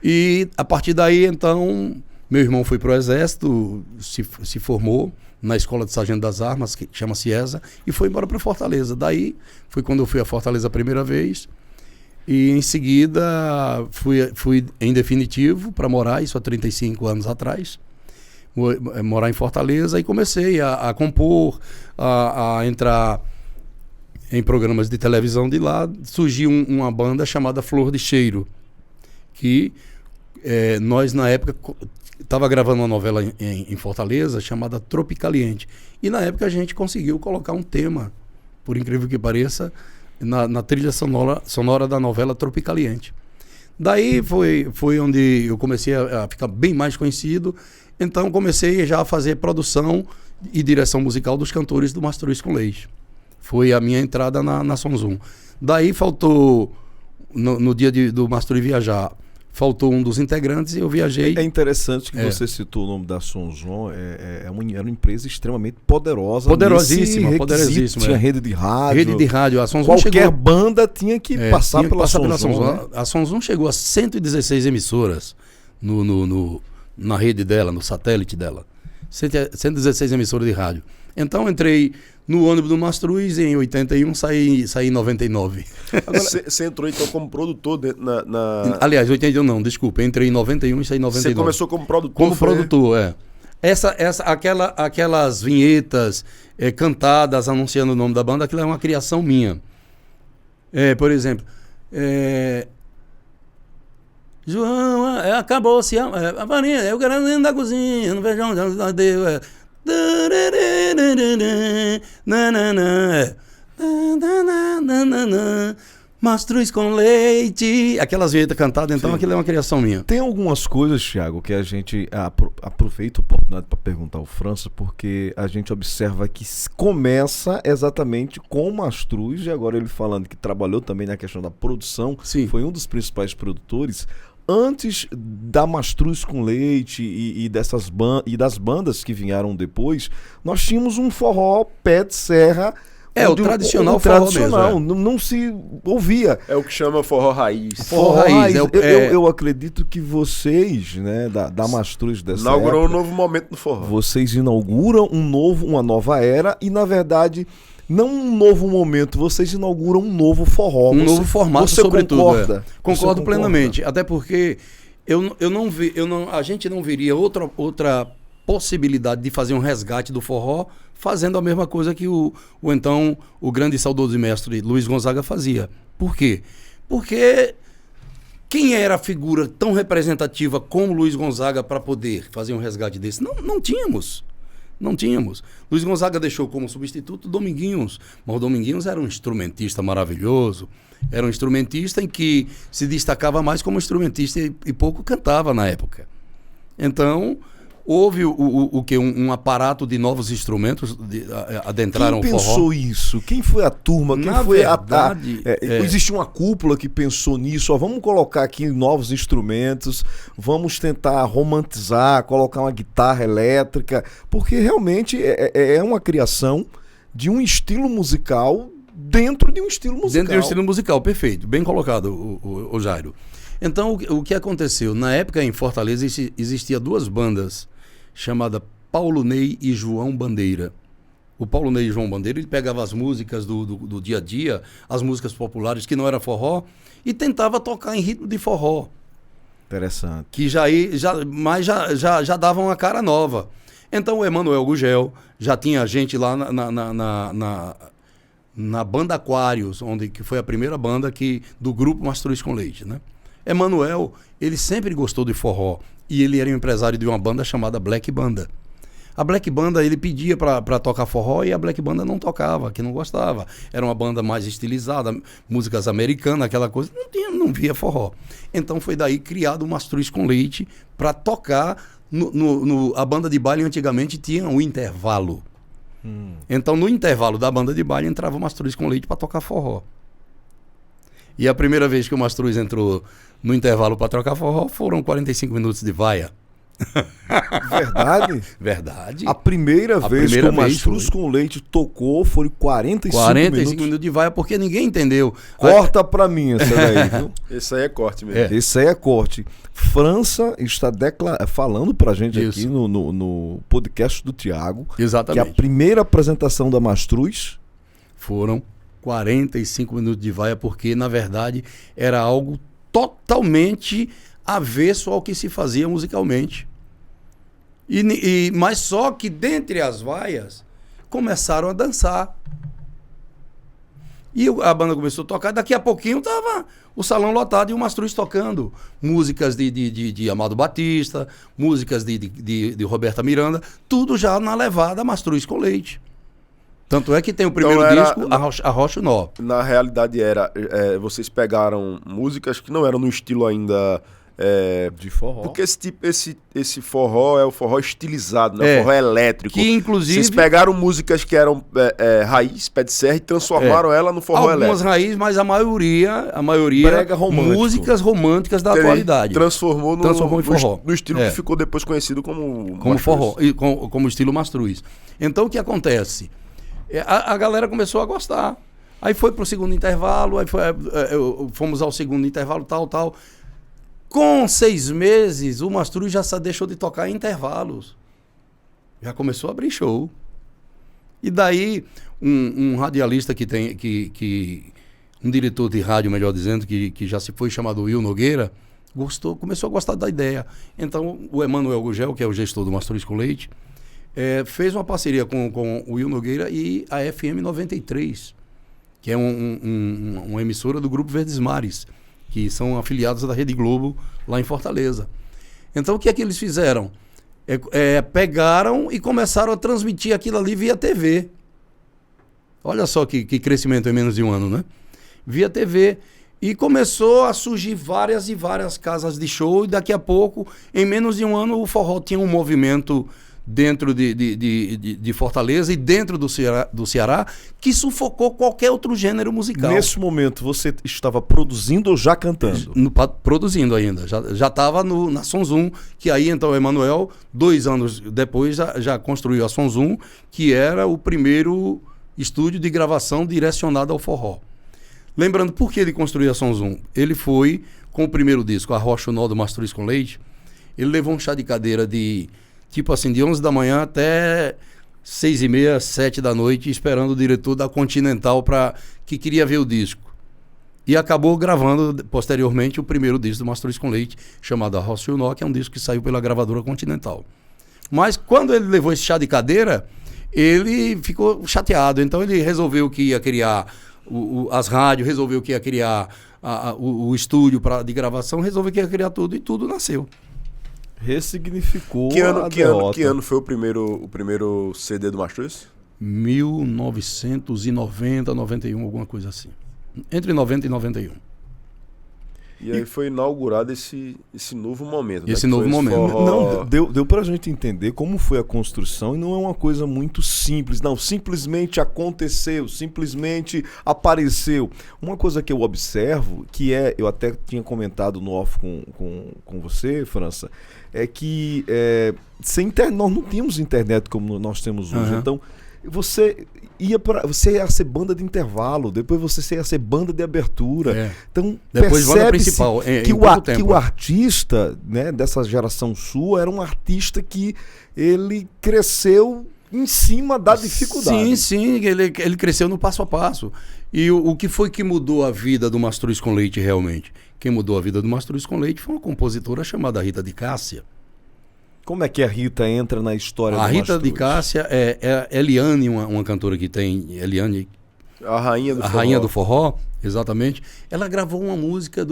E, a partir daí, então... Meu irmão foi para o Exército, se formou na Escola de Sargento das Armas, que chama-se ESA, e foi embora para Fortaleza. Daí foi quando eu fui a Fortaleza a primeira vez. E em seguida fui em definitivo para morar, isso há 35 anos atrás, morar em Fortaleza, e comecei a compor, a entrar em programas de televisão de lá. Surgiu uma banda chamada Flor de Cheiro, que nós na época... Estava gravando uma novela em Fortaleza chamada Tropicaliente. E na época a gente conseguiu colocar um tema, por incrível que pareça, na trilha sonora da novela Tropicaliente. Daí foi onde eu comecei a ficar bem mais conhecido. Então comecei já a fazer produção e direção musical dos cantores do Mastruz com Leite. Foi a minha entrada na Sonzum. Daí faltou, no dia do Mastruz viajar, faltou um dos integrantes e eu viajei. É interessante que você citou o nome da Sonzon. Era uma empresa extremamente poderosa. Poderosíssima. Tinha rede de rádio. Rede de rádio. A Sonzon Qualquer banda tinha que passar pela Sonzon. Né? A Sonzon chegou a 116 emissoras na rede dela, no satélite dela. 116 emissoras de rádio. Então entrei no ônibus do Mastruz em 81, saí em 99. Agora, você entrou então como produtor dentro Aliás, 81 não, desculpa. Entrei em 91 e saí em 99. Você começou como produtor? Como produtor, Aquelas vinhetas cantadas anunciando o nome da banda, aquilo é uma criação minha. Por exemplo, João, acabou-se a farinha, eu quero dentro da cozinha, no feijão, deu, Mastruz com leite, aquelas vinhetas cantadas, então aquilo é uma criação minha. Tem algumas coisas, Thiago, que a gente aproveita a oportunidade para perguntar ao França, porque a gente observa que começa exatamente com o Mastruz, e agora ele falando que trabalhou também na questão da produção. Sim. Foi um dos principais produtores. Antes da Mastruz com Leite e das bandas que vieram depois, nós tínhamos um forró pé de serra. O tradicional forró tradicional, mesmo. Não se ouvia. É o que chama forró raiz. Forró raiz. Eu acredito que vocês, né, da Mastruz dessa inaugurou época, um novo momento no forró. Vocês inauguram uma nova era e, na verdade, não um novo momento, vocês inauguram um novo forró. Novo formato, você sobretudo. Concorda? Concordo plenamente. Até porque a gente não viria outra possibilidade de fazer um resgate do forró, fazendo a mesma coisa que o grande e saudoso mestre Luiz Gonzaga fazia. Por quê? Porque quem era a figura tão representativa como Luiz Gonzaga para poder fazer um resgate desse? Não tínhamos. Não tínhamos. Luiz Gonzaga deixou como substituto Dominguinhos, mas o Dominguinhos era um instrumentista maravilhoso, era um instrumentista em que se destacava mais como instrumentista e pouco cantava na época. Então, houve um aparato de novos instrumentos adentraram o forró. Quem pensou isso? Quem foi a turma? Quem Na foi verdade, existe uma cúpula que pensou nisso. Ó, vamos colocar aqui novos instrumentos, vamos tentar romantizar, colocar uma guitarra elétrica, porque realmente é uma criação de um estilo musical dentro de um estilo musical. Dentro de um estilo musical, perfeito. Bem colocado, o Jairo. Então, o que aconteceu? Na época, em Fortaleza, existia duas bandas, chamada Paulo Ney e João Bandeira. O Paulo Ney e João Bandeira, ele pegava as músicas do dia a dia, as músicas populares que não era forró, e tentava tocar em ritmo de forró. Interessante. Que já dava uma cara nova. Então, o Emanuel Gugel já tinha gente lá na banda Aquários, que foi a primeira banda do grupo Mastruz com Leite, né? Emanuel, ele sempre gostou de forró e ele era um empresário de uma banda chamada Black Banda. A Black Banda, ele pedia para tocar forró e a Black Banda não tocava, que não gostava. Era uma banda mais estilizada, músicas americanas, aquela coisa, não via forró. Então foi daí criado o Mastruz com Leite para tocar. A banda de baile antigamente tinha um intervalo. Então no intervalo da banda de baile entrava o Mastruz com Leite para tocar forró. E a primeira vez que o Mastruz entrou no intervalo para trocar forró foram 45 minutos de vaia. Verdade? Verdade. A primeira vez que o Mastruz com Leite tocou foram 45 minutos de vaia, porque ninguém entendeu. Corta pra mim essa daí, viu? Esse aí é corte mesmo. Esse aí é corte. França está falando pra gente aqui no podcast do Tiago. Exatamente. Que a primeira apresentação da Mastruz foram 45 minutos de vaia, porque na verdade era algo totalmente avesso ao que se fazia musicalmente. Mas só que dentre as vaias começaram a dançar. E a banda começou a tocar, daqui a pouquinho tava o salão lotado e o Mastruz tocando músicas de Amado Batista, músicas de Roberta Miranda, tudo já na levada Mastruz com Leite. Tanto é que tem o primeiro disco, Arrocha o Nó. Na realidade vocês pegaram músicas que não eram no estilo ainda de forró. Porque esse forró é o forró estilizado, né? O forró elétrico. Que inclusive vocês pegaram músicas que eram raiz, pé de serra, e transformaram ela no forró elétrico. Algumas raízes, mas a maioria brega romântico. Músicas românticas da atualidade. Transformou em forró. No estilo que ficou depois conhecido como forró, como estilo Mastruz. Então o que acontece? A galera começou a gostar. Aí foi pro segundo intervalo, fomos ao segundo intervalo, tal. Com 6 meses, o Mastruz já deixou de tocar em intervalos. Já começou a abrir show. E daí, um radialista um diretor de rádio, melhor dizendo, que já se foi chamado Will Nogueira, começou a gostar da ideia. Então, o Emanuel Gugel, que é o gestor do Mastruz com Leite, fez uma parceria com o Will Nogueira e a FM 93, que é uma emissora do Grupo Verdes Mares, que são afiliados da Rede Globo lá em Fortaleza. Então o que é que eles fizeram? Pegaram e começaram a transmitir aquilo ali via TV. Olha só que crescimento em menos de um ano, né? Via TV. E começou a surgir várias e várias casas de show, e daqui a pouco, em menos de um ano, o forró tinha um movimento dentro de Fortaleza e dentro do Ceará que sufocou qualquer outro gênero musical. Nesse momento, você estava produzindo ou já cantando? Produzindo ainda. Já estava na Sonzum, que aí então o Emanuel, 2 anos depois, já construiu a Sonzum, que era o primeiro estúdio de gravação direcionado ao forró. Lembrando por que ele construiu a Sonzum. Ele foi, com o primeiro disco, Arrocha o Nó do Mastruz com Leite, ele levou um chá de cadeira de 11 da manhã até 6h30, 7 da noite, esperando o diretor da Continental que queria ver o disco. E acabou gravando, posteriormente, o primeiro disco do Mastruz com Leite, chamado Arrocha o Nó, que é um disco que saiu pela gravadora Continental. Mas quando ele levou esse chá de cadeira, ele ficou chateado. Então ele resolveu que ia criar as rádios, resolveu que ia criar o estúdio de gravação, resolveu que ia criar tudo e tudo nasceu. Ressignificou Que a derrota. que ano foi o primeiro CD do Mastruz? 1990, 91, alguma coisa assim. Entre 90 e 91. E aí foi inaugurado esse novo momento. Esse né? novo Foi momento. forró- Não, deu pra gente entender como foi a construção e não é uma coisa muito simples. Não, simplesmente aconteceu, simplesmente apareceu. Uma coisa que eu observo, eu até tinha comentado no off com você, França, é que nós não tínhamos internet como nós temos hoje. Uhum. Então, você ia ser banda de intervalo, depois você ia ser banda de abertura. É. Então, Depois banda percebe-se principal, que, em o, pouco tempo. que o artista, né, dessa geração sua era um artista que ele cresceu em cima da dificuldade. Sim, ele cresceu no passo a passo. E o que foi que mudou a vida do Mastruz com Leite realmente? Quem mudou a vida do Mastruz com Leite foi uma compositora chamada Rita de Cássia. Como é que a Rita entra na história A do Rita Mastruz? de Cássia é Eliane, uma cantora que tem, Eliane, A rainha do a forró. rainha do forró, exatamente. Ela gravou uma música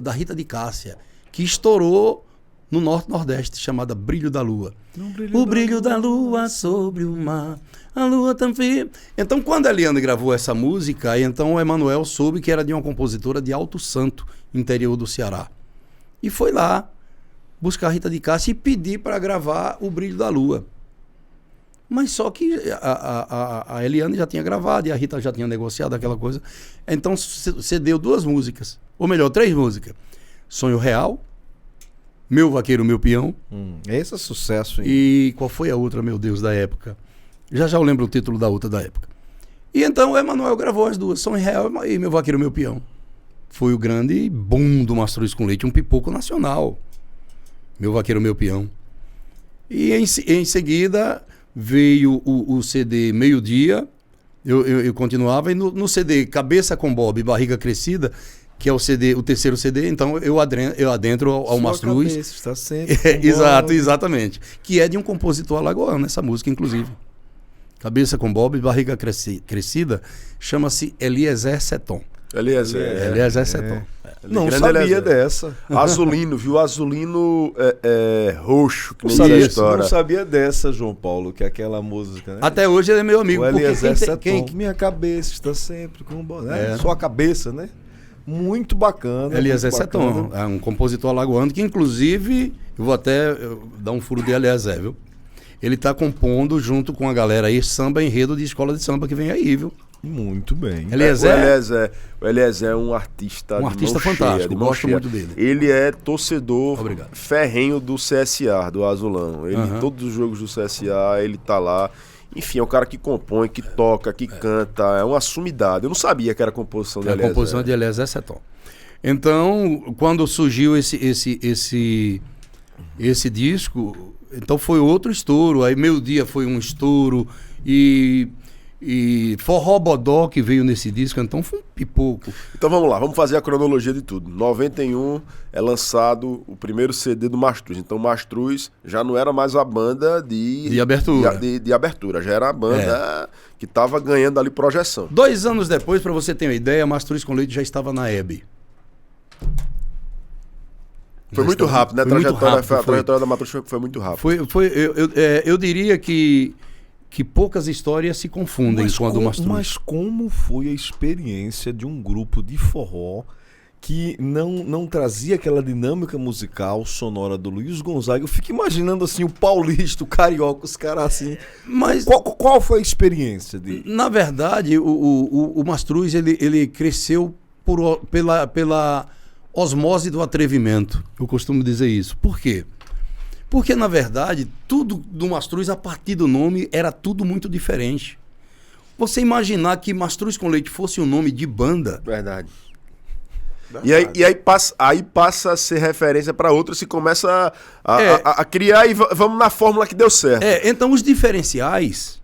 da Rita de Cássia, que estourou no Norte-Nordeste, chamada Brilho da Lua. O brilho da lua sobre o mar, a lua também. Então, quando a Eliane gravou essa música, então o Emanuel soube que era de uma compositora de Alto Santo, interior do Ceará. E foi lá buscar a Rita de Cássia e pedir para gravar O Brilho da Lua. Mas só que a Eliane já tinha gravado e a Rita já tinha negociado aquela coisa. Então cedeu 2 músicas, ou melhor, 3 músicas. Sonho Real, Meu Vaqueiro, Meu Peão. Esse é sucesso, hein? E qual foi a outra, meu Deus, da época? Já eu lembro o título da outra da época. E então o Emanuel gravou as 2, Sonho Real e Meu Vaqueiro, Meu Peão. Foi o grande boom do Mastruz com Leite, um pipoco nacional. Meu Vaqueiro, Meu Peão. E em seguida veio o CD Meio-Dia, eu continuava, e no CD Cabeça com Bob, Barriga Crescida, que é o terceiro CD, então eu adentro ao Sua Mastruz. cabeça está sempre com Exato, Bob. exatamente. Que é de um compositor alagoano, essa música, inclusive. Cabeça com Bob, Barriga Crescida, chama-se Eliezer Seton. Eliezer. Eliezer Seton. Não Grande sabia Eliezer. dessa. Azulino, viu? Azulino roxo, que Não nem sabia, a história. não sabia dessa, João Paulo, que é aquela música, né? Até hoje ele é meu amigo. O Porque Eliezer Seton. quem, Minha cabeça está sempre com Bob. Né? É. Sua cabeça, né? Muito bacana. Eliezer muito bacana. Seton, é um compositor alagoano que, inclusive, eu vou até dar um furo de Eliezer, viu? Ele está compondo junto com a galera aí samba enredo de escola de samba que vem aí, viu? Muito bem. O Eliezer é um artista Um artista mão fantástico, cheia, de mão gosto cheia. muito dele. Ele é torcedor Obrigado. ferrenho do CSA, do Azulão. Ele, Aham. todos os jogos do CSA, ele tá lá. Enfim, é um cara que compõe, que toca, que canta. É uma sumidade. Eu não sabia que era composição do É a Eliezer. composição de Eliezer Seton. Então, quando surgiu esse disco, então foi outro estouro. Aí Meio-Dia foi um estouro. E Forró Bodó que veio nesse disco, então foi um pipoco. Então vamos lá, vamos fazer a cronologia de tudo. 91 é lançado o primeiro CD do Mastruz. Então Mastruz já não era mais a banda De abertura. De abertura, já era a banda que estava ganhando ali projeção. 2 anos depois, para você ter uma ideia, Mastruz com Leite já estava na Hebe. Foi muito rápido, né? Foi muito rápido, A foi. trajetória da Matruz foi muito rápida. Eu diria que poucas histórias se confundem quando o Mastruz. Mas como foi a experiência de um grupo de forró que não trazia aquela dinâmica musical sonora do Luiz Gonzaga? Eu fico imaginando assim, o paulista, o carioca, os caras assim. Mas, Qual foi a experiência dele? na verdade, o Mastruz ele cresceu pela osmose do atrevimento. Eu costumo dizer isso. Por quê? Porque, na verdade, tudo do Mastruz, a partir do nome, era tudo muito diferente. Você imaginar que Mastruz com Leite fosse um nome de banda... Verdade. E aí passa a ser referência para outros e começa a criar e vamos na fórmula que deu certo. Então os diferenciais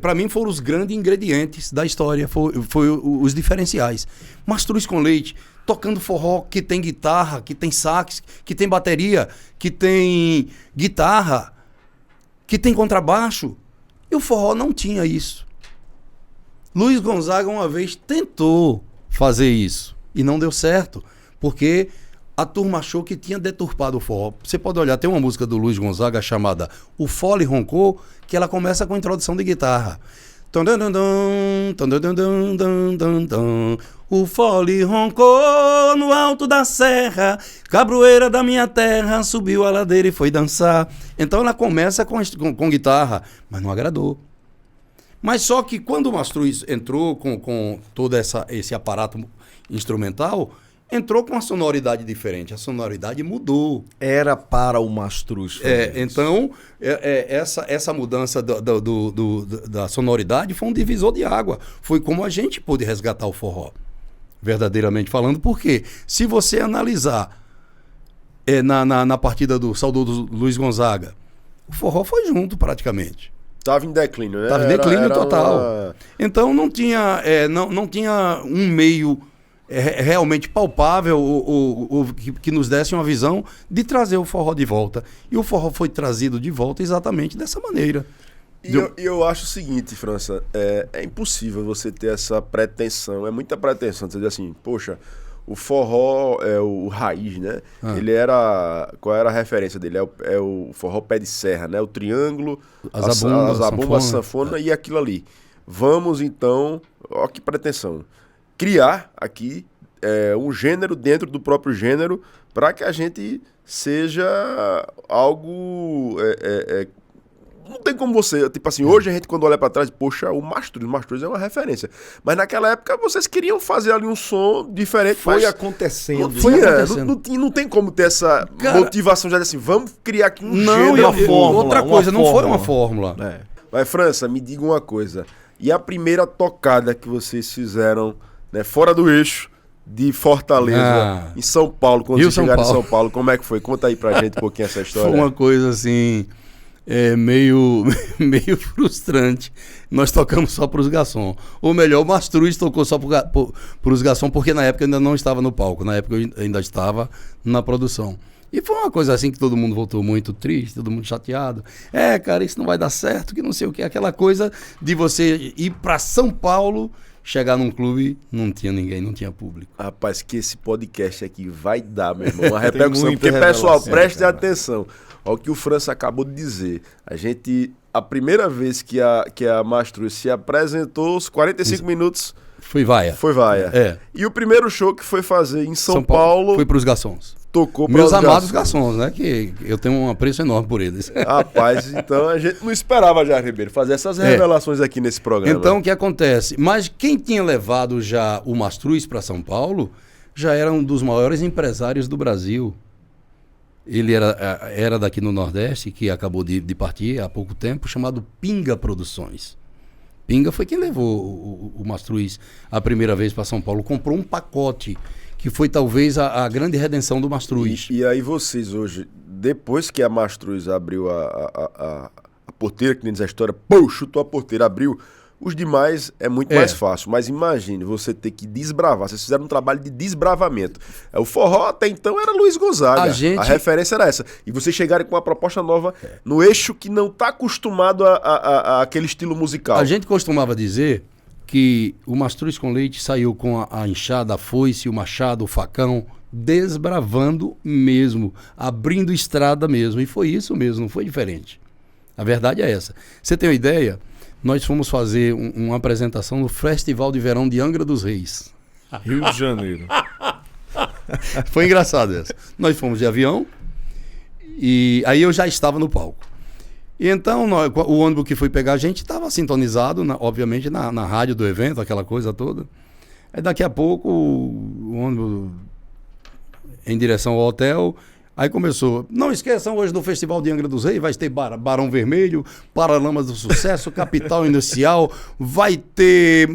para mim foram os grandes ingredientes da história, foi os diferenciais. Mastruz com Leite, tocando forró que tem guitarra, que tem sax, que tem bateria, que tem guitarra, que tem contrabaixo. E o forró não tinha isso. Luiz Gonzaga uma vez tentou fazer isso e não deu certo, porque a turma achou que tinha deturpado o forró. Você pode olhar, tem uma música do Luiz Gonzaga chamada O Fole Roncou, que ela começa com a introdução de guitarra. O fole roncou no alto da serra, cabroeira da minha terra, subiu a ladeira e foi dançar. Então ela começa com guitarra, mas não agradou. Mas só que quando o Mastruz entrou com todo esse aparato instrumental, entrou com uma sonoridade diferente. A sonoridade mudou. Era para o Mastruz. Então, essa mudança da sonoridade foi um divisor de água. Foi como a gente pôde resgatar o forró. Verdadeiramente falando. Porque se você analisar na partida do saudoso Luiz Gonzaga, o forró foi junto praticamente. Tava em declínio, né? Estava em declínio total. Então não tinha um meio realmente palpável que nos desse uma visão de trazer o forró de volta. E o forró foi trazido de volta exatamente dessa maneira. E eu acho o seguinte, França, é impossível você ter essa pretensão, é muita pretensão, você dizer assim, poxa, o forró é o raiz, né? Ele era... Qual era a referência dele? É o forró pé de serra, né? O triângulo, a zabumba, a sanfona e aquilo ali. Vamos, então... Ó que pretensão. Criar aqui um gênero dentro do próprio gênero para que a gente seja algo... não tem como você... Tipo assim, hoje a gente quando olha para trás, poxa, o Mastruz é uma referência. Mas naquela época vocês queriam fazer ali um som diferente. Foi acontecendo. Não tem como ter essa motivação já de assim, vamos criar aqui um gênero. Não, outra coisa, não foi uma fórmula. Mas, França, me diga uma coisa. E a primeira tocada que vocês fizeram, né, fora do eixo de Fortaleza, em São Paulo, quando vocês chegaram em São Paulo, como é que foi? Conta aí pra gente um pouquinho essa história. Foi uma coisa assim... meio frustrante. Nós tocamos só para os garçons. Ou melhor, o Mastruz tocou só para os garçons, porque na época eu ainda não estava no palco. Na época eu ainda estava na produção. E foi uma coisa assim que todo mundo voltou muito triste, todo mundo chateado. Cara, isso não vai dar certo, que não sei o que. Aquela coisa de você ir para São Paulo, chegar num clube, não tinha ninguém, não tinha público. Rapaz, que esse podcast aqui vai dar, meu irmão, uma repercussão. Porque, pessoal, prestem atenção. Olha o que o França acabou de dizer. A primeira vez que a Mastruz se apresentou, os 45 minutos... Foi vaia. E o primeiro show que foi fazer em São Paulo... Foi para os garçons. Tocou para meus amados garçons, né? Que eu tenho um apreço enorme por eles. Rapaz, então a gente não esperava, Jair Ribeiro, fazer essas revelações aqui nesse programa. Então, o que acontece? Mas quem tinha levado já o Mastruz para São Paulo já era um dos maiores empresários do Brasil. Ele era daqui no Nordeste, que acabou de partir há pouco tempo, chamado Pinga Produções. Pinga foi quem levou o Mastruz a primeira vez para São Paulo. Comprou um pacote, que foi talvez a grande redenção do Mastruz. E aí vocês hoje, depois que a Mastruz abriu a porteira, que nem diz a história, chutou a porteira, abriu... Os demais é muito mais fácil, mas imagine você ter que desbravar. Vocês fizeram um trabalho de desbravamento. O forró até então era Luiz Gonzaga. A referência era essa. E vocês chegarem com uma proposta nova no eixo que não está acostumado a aquele estilo musical. A gente costumava dizer que o Mastruz com Leite saiu com a enxada, a foice, o machado, o facão, desbravando mesmo, abrindo estrada mesmo. E foi isso mesmo, não foi diferente. A verdade é essa. Você tem uma ideia? Nós fomos fazer uma apresentação no Festival de Verão de Angra dos Reis. Rio de Janeiro. Foi engraçado essa. Nós fomos de avião e aí eu já estava no palco. E então o ônibus que foi pegar a gente estava sintonizado, obviamente, na rádio do evento, aquela coisa toda. Aí daqui a pouco o ônibus em direção ao hotel... Aí começou, não esqueçam, hoje no Festival de Angra dos Reis vai ter Barão Vermelho, Paralamas do Sucesso, Capital Inicial, vai ter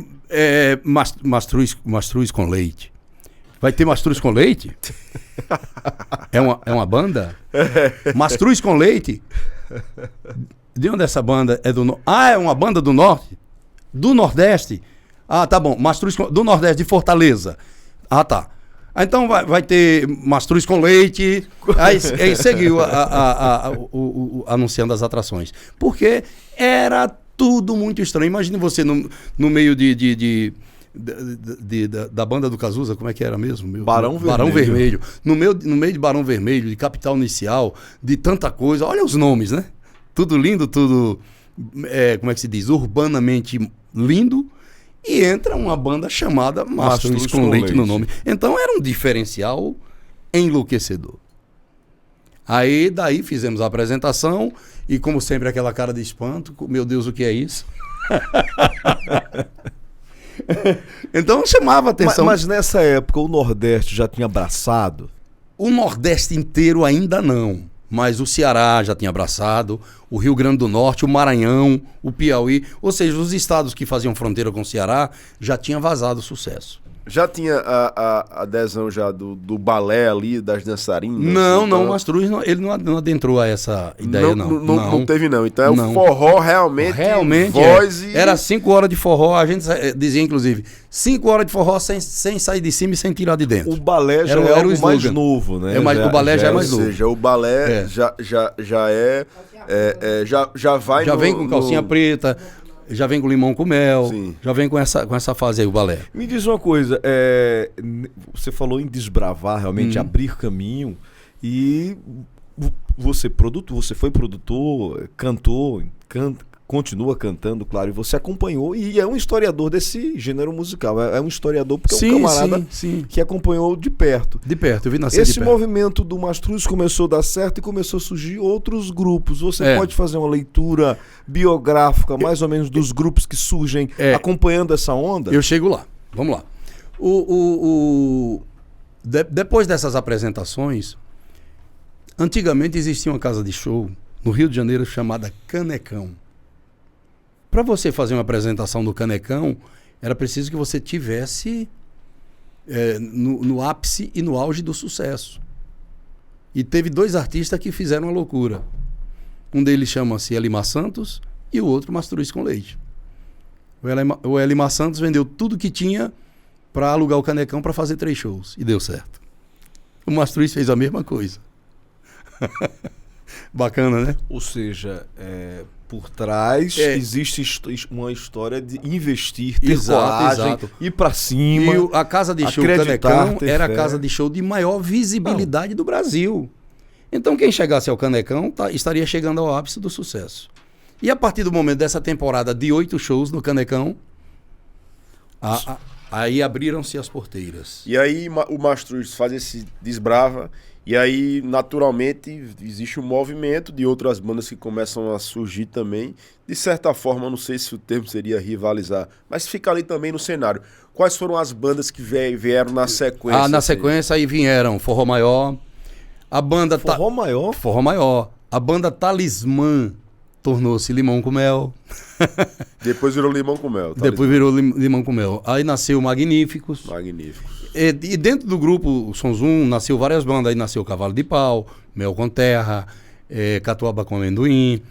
Mastruz com Leite. Vai ter Mastruz com Leite? É uma banda? Mastruz com Leite? De onde essa banda é do norte? É uma banda do norte? Do Nordeste? Tá bom, Mastruz do Nordeste, de Fortaleza. Tá. Então vai ter mastruz com leite. Aí seguiu anunciando as atrações. Porque era tudo muito estranho. Imagine você no meio da banda do Cazuza, como é que era mesmo? Barão Vermelho. No meio de Barão Vermelho, de Capital Inicial, de tanta coisa. Olha os nomes, né? Tudo lindo, tudo, como é que se diz? Urbanamente lindo. E entra uma banda chamada Mastruz com Leite no nome. Então era um diferencial enlouquecedor. Aí daí fizemos a apresentação e, como sempre, aquela cara de espanto. Meu Deus, o que é isso? Então chamava atenção. Mas nessa época o Nordeste já tinha abraçado? O Nordeste inteiro ainda não. Mas o Ceará já tinha abraçado, o Rio Grande do Norte, o Maranhão, o Piauí. Ou seja, os estados que faziam fronteira com o Ceará já tinha vazado sucesso. Já tinha a adesão já do balé ali, das dançarinas? Não, o Mastruz ele não adentrou a essa ideia, não. Não teve, não. Então é o forró realmente voz e... Era 5 horas de forró, a gente dizia, inclusive, 5 horas de forró sem sair de cima e sem tirar de dentro. O balé já era algo mais novo, né? O balé já é mais novo. Ou seja, o balé já vai já vem com calcinha preta... Já vem com limão com mel, sim. Já vem com essa fase aí, o balé. Me diz uma coisa, você falou em desbravar, realmente abrir caminho, e você foi produtor, cantor, continua cantando, claro, e você acompanhou, e é um historiador desse gênero musical, é um historiador porque é um camarada que acompanhou de perto. De perto, eu vi nascer Esse movimento do Mastruz começou a dar certo e começou a surgir outros grupos. Você pode fazer uma leitura biográfica, mais ou menos, dos grupos que surgem acompanhando essa onda? Eu chego lá, vamos lá. Depois dessas apresentações, antigamente existia uma casa de show no Rio de Janeiro chamada Canecão. Para você fazer uma apresentação do Canecão, era preciso que você tivesse no ápice e no auge do sucesso. E teve 2 artistas que fizeram uma loucura. Um deles chama-se Elimar Santos e o outro Mastruz com Leite. O Elimar Santos vendeu tudo que tinha para alugar o Canecão para fazer 3 shows. E deu certo. O Mastruz fez a mesma coisa. Bacana, né? Ou seja, por trás existe uma história de investir, ter coragem, ir para cima. E a casa de show Canecão era a casa de show de maior visibilidade do Brasil. Então quem chegasse ao Canecão estaria chegando ao ápice do sucesso. E a partir do momento dessa temporada de 8 shows no Canecão, aí abriram-se as porteiras. E aí o Mastruz faz esse desbrava. E aí, naturalmente, existe um movimento de outras bandas que começam a surgir também. De certa forma, não sei se o termo seria rivalizar, mas fica ali também no cenário. Quais foram as bandas que vieram na sequência? Na sequência aí vieram Forró Maior, a banda... Forró Maior? Forró Maior. A banda Talismã tornou-se Limão com Mel. Depois virou Limão com Mel. Depois virou Limão com Mel. Aí nasceu Magníficos. E dentro do grupo Som Zoom nasceu várias bandas. Aí nasceu Cavalo de Pau, Mel com Terra, Catuaba com Amendoim.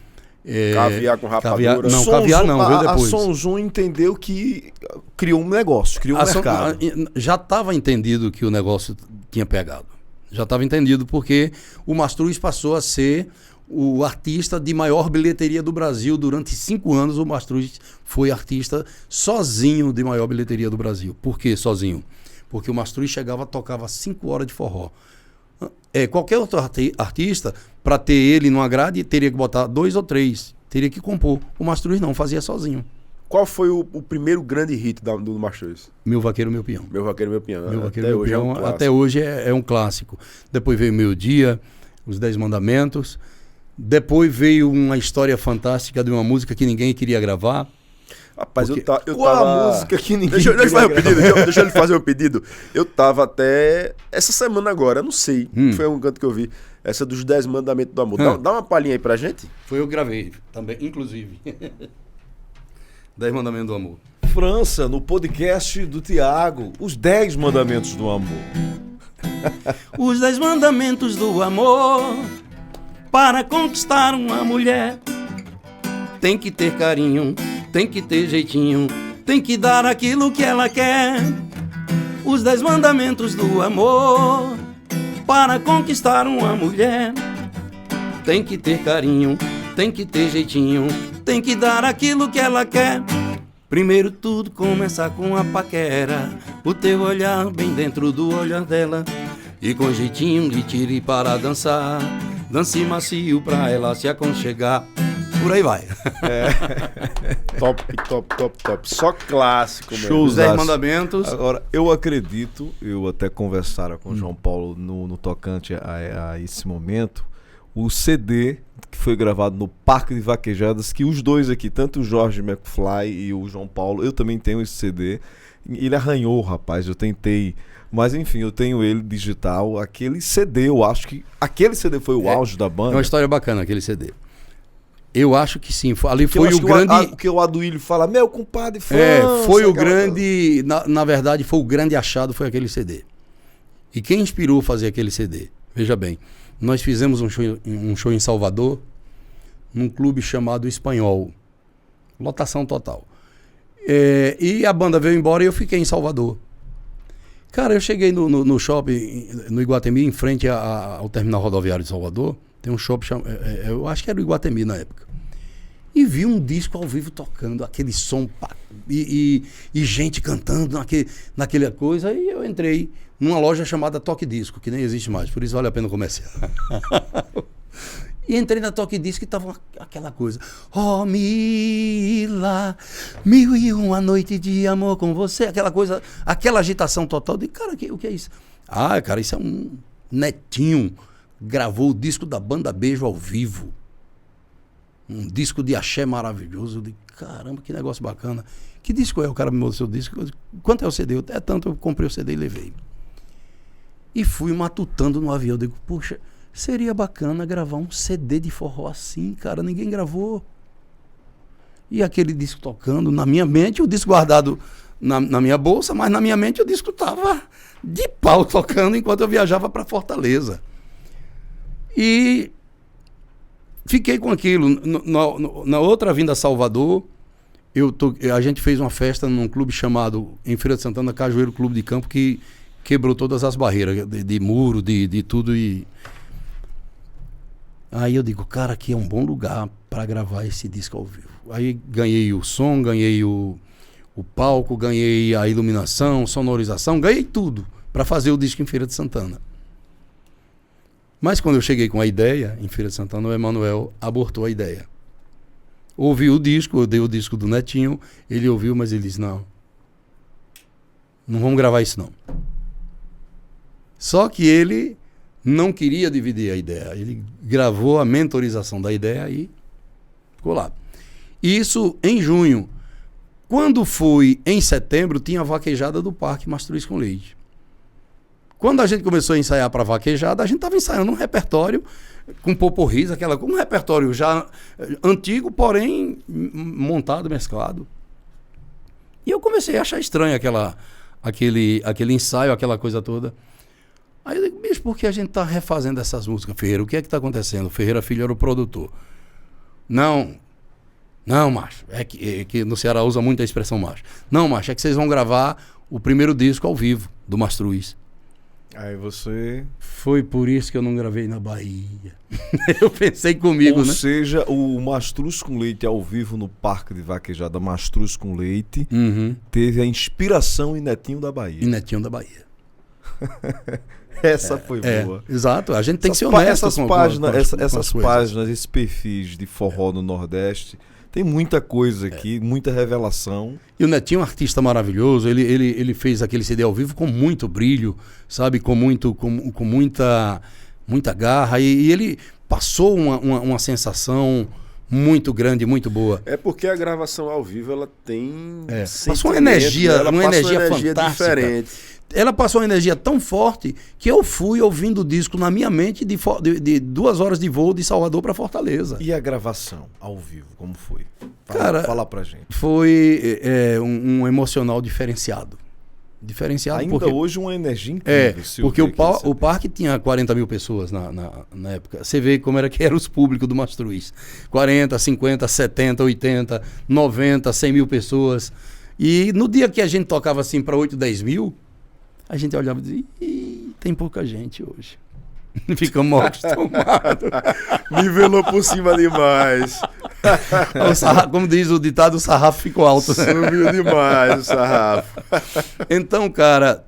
Caviar com Rapadura. Caviar não, veio depois. A Som Zoom entendeu que criou um negócio, criou um mercado. Já estava entendido que o negócio tinha pegado. Já estava entendido porque o Mastruz passou a ser o artista de maior bilheteria do Brasil. Durante 5 anos o Mastruz foi artista sozinho de maior bilheteria do Brasil. Por que sozinho? Porque o Mastruz chegava, tocava 5 horas de forró. Qualquer outro artista, para ter ele numa grade, teria que botar 2 ou 3. Teria que compor. O Mastruz não, fazia sozinho. Qual foi o primeiro grande hit do Mastruz? Meu Vaqueiro, Meu Peão. Meu Vaqueiro, Meu Peão. Meu Vaqueiro, Meu Peão, até hoje é um clássico. Depois veio Meio Dia, Os 10 Mandamentos. Depois veio uma história fantástica de uma música que ninguém queria gravar. Rapaz, eu Qual tava... a música que ninguém Deixa ele fazer um pedido. Eu tava até... Essa semana agora, não sei. Foi um canto que eu vi. Essa dos 10 Mandamentos do Amor. Dá uma palhinha aí pra gente. Foi eu que gravei também, inclusive. 10 Mandamentos do Amor. França, no podcast do Tiago, os 10 Mandamentos do Amor. Os 10 Mandamentos do Amor. Para conquistar uma mulher, tem que ter carinho, tem que ter jeitinho, tem que dar aquilo que ela quer. Os 10 mandamentos do amor. Para conquistar uma mulher, tem que ter carinho, tem que ter jeitinho, tem que dar aquilo que ela quer. Primeiro tudo começa com a paquera, o teu olhar bem dentro do olhar dela, e com jeitinho lhe tire para dançar, dance macio pra ela se aconchegar. Por aí vai. Top, top, top, top. Só clássico, mesmo. Shows. Os 10 mandamentos. Agora, eu acredito, eu até conversara com o João Paulo no tocante a esse momento, o CD que foi gravado no Parque de Vaquejadas, que os dois aqui, tanto o Jorge McFly e o João Paulo, eu também tenho esse CD. Ele arranhou, rapaz, eu tentei, mas enfim, eu tenho ele digital. Aquele CD, eu acho que aquele CD foi o auge da É banda. uma história bacana aquele CD. Eu acho que sim. Ali Que foi eu acho o que grande. que o Aduílio fala, meu compadre, Foi o aquela- grande. Na verdade, foi o grande achado, foi aquele CD. E quem inspirou a fazer aquele CD? Veja bem, nós fizemos um show em Salvador, num clube chamado Espanhol. Lotação total. E a banda veio embora e eu fiquei em Salvador. Cara, eu cheguei no shopping, no Iguatemi, em frente ao terminal rodoviário de Salvador. Tem um shopping, eu acho que era o Iguatemi na época. E vi um disco ao vivo tocando, aquele som, e gente cantando naquela coisa. E eu entrei numa loja chamada Toque Disco, que nem existe mais, por isso vale a pena comerciar. E entrei na Toque Disco e tava aquela coisa. Oh, Mila, 1001 noite de amor com você. Aquela coisa, aquela agitação total. De cara, o que é isso? Ah, cara, isso é um Netinho. Gravou o disco da Banda Beijo ao vivo. Um disco de axé maravilhoso. Eu digo, caramba, que negócio bacana. Que disco é? O cara me mostrou o disco. Eu digo, quanto é o CD? É tanto, eu comprei o CD e levei. E fui matutando no avião. Eu digo, puxa, seria bacana gravar um CD de forró assim, cara. Ninguém gravou. E aquele disco tocando na minha mente, o disco guardado na minha bolsa, mas na minha mente o disco tava de pau tocando enquanto eu viajava para Fortaleza. E fiquei com aquilo. Na outra vinda a Salvador, a gente fez uma festa num clube chamado, em Feira de Santana, Cajueiro Clube de Campo, que quebrou todas as barreiras de muro, de tudo. E aí eu digo, cara, aqui é um bom lugar para gravar esse disco ao vivo. Aí ganhei o som, ganhei o palco, ganhei a iluminação, sonorização, ganhei tudo para fazer o disco em Feira de Santana. Mas quando eu cheguei com a ideia, em Feira de Santana, o Emanuel abortou a ideia. Ouviu o disco, eu dei o disco do Netinho, ele ouviu, mas ele disse, não vamos gravar isso não. Só que ele não queria dividir a ideia, ele gravou a mentorização da ideia e ficou lá. Isso em junho. Quando foi em setembro, tinha a vaquejada do Parque Mastruz com Leite. Quando a gente começou a ensaiar para vaquejada, a gente estava ensaiando um repertório com poporris, um repertório já antigo, porém montado, mesclado. E eu comecei a achar estranho aquele ensaio, aquela coisa toda. Aí eu digo, bicho, por que a gente está refazendo essas músicas, Ferreira? O que é que está acontecendo? O Ferreira Filho era o produtor. Não, macho. É que no Ceará usa muito a expressão macho. Não, macho, é que vocês vão gravar o primeiro disco ao vivo do Mastruz. Aí você... Foi por isso que eu não gravei na Bahia. Eu pensei comigo, Ou né? seja, o Mastruz com Leite ao vivo no Parque de Vaquejada Mastruz com Leite teve a inspiração em Netinho da Bahia. E Netinho da Bahia. Essa foi boa. Exato, a gente tem que ser Essas honesto essas páginas, esses perfis de forró no Nordeste, tem muita coisa aqui, muita revelação. E o Netinho é um artista maravilhoso, ele fez aquele CD ao vivo com muito brilho, sabe, com muita garra, e ele passou uma sensação muito grande, muito boa. É porque a gravação ao vivo, ela tem... Passou uma energia, ela uma passa energia fantástica. diferente. Ela passou uma energia tão forte que eu fui ouvindo o disco na minha mente de 2 horas de voo de Salvador para Fortaleza. E a gravação ao vivo, como foi? Fala pra gente. Foi um emocional diferenciado. Diferenciado Ainda porque... hoje uma energia incrível. Porque o parque tinha 40 mil pessoas na época. Você vê como que eram os públicos do Mastruz. 40, 50, 70, 80, 90, 100 mil pessoas. E no dia que a gente tocava assim para 8, 10 mil, a gente olhava e dizia, Ih, tem pouca gente hoje. Ficamos mal acostumados. Nivelou por cima demais. Como diz o ditado, o sarrafo ficou alto. Né? Subiu demais o sarrafo. Então, cara,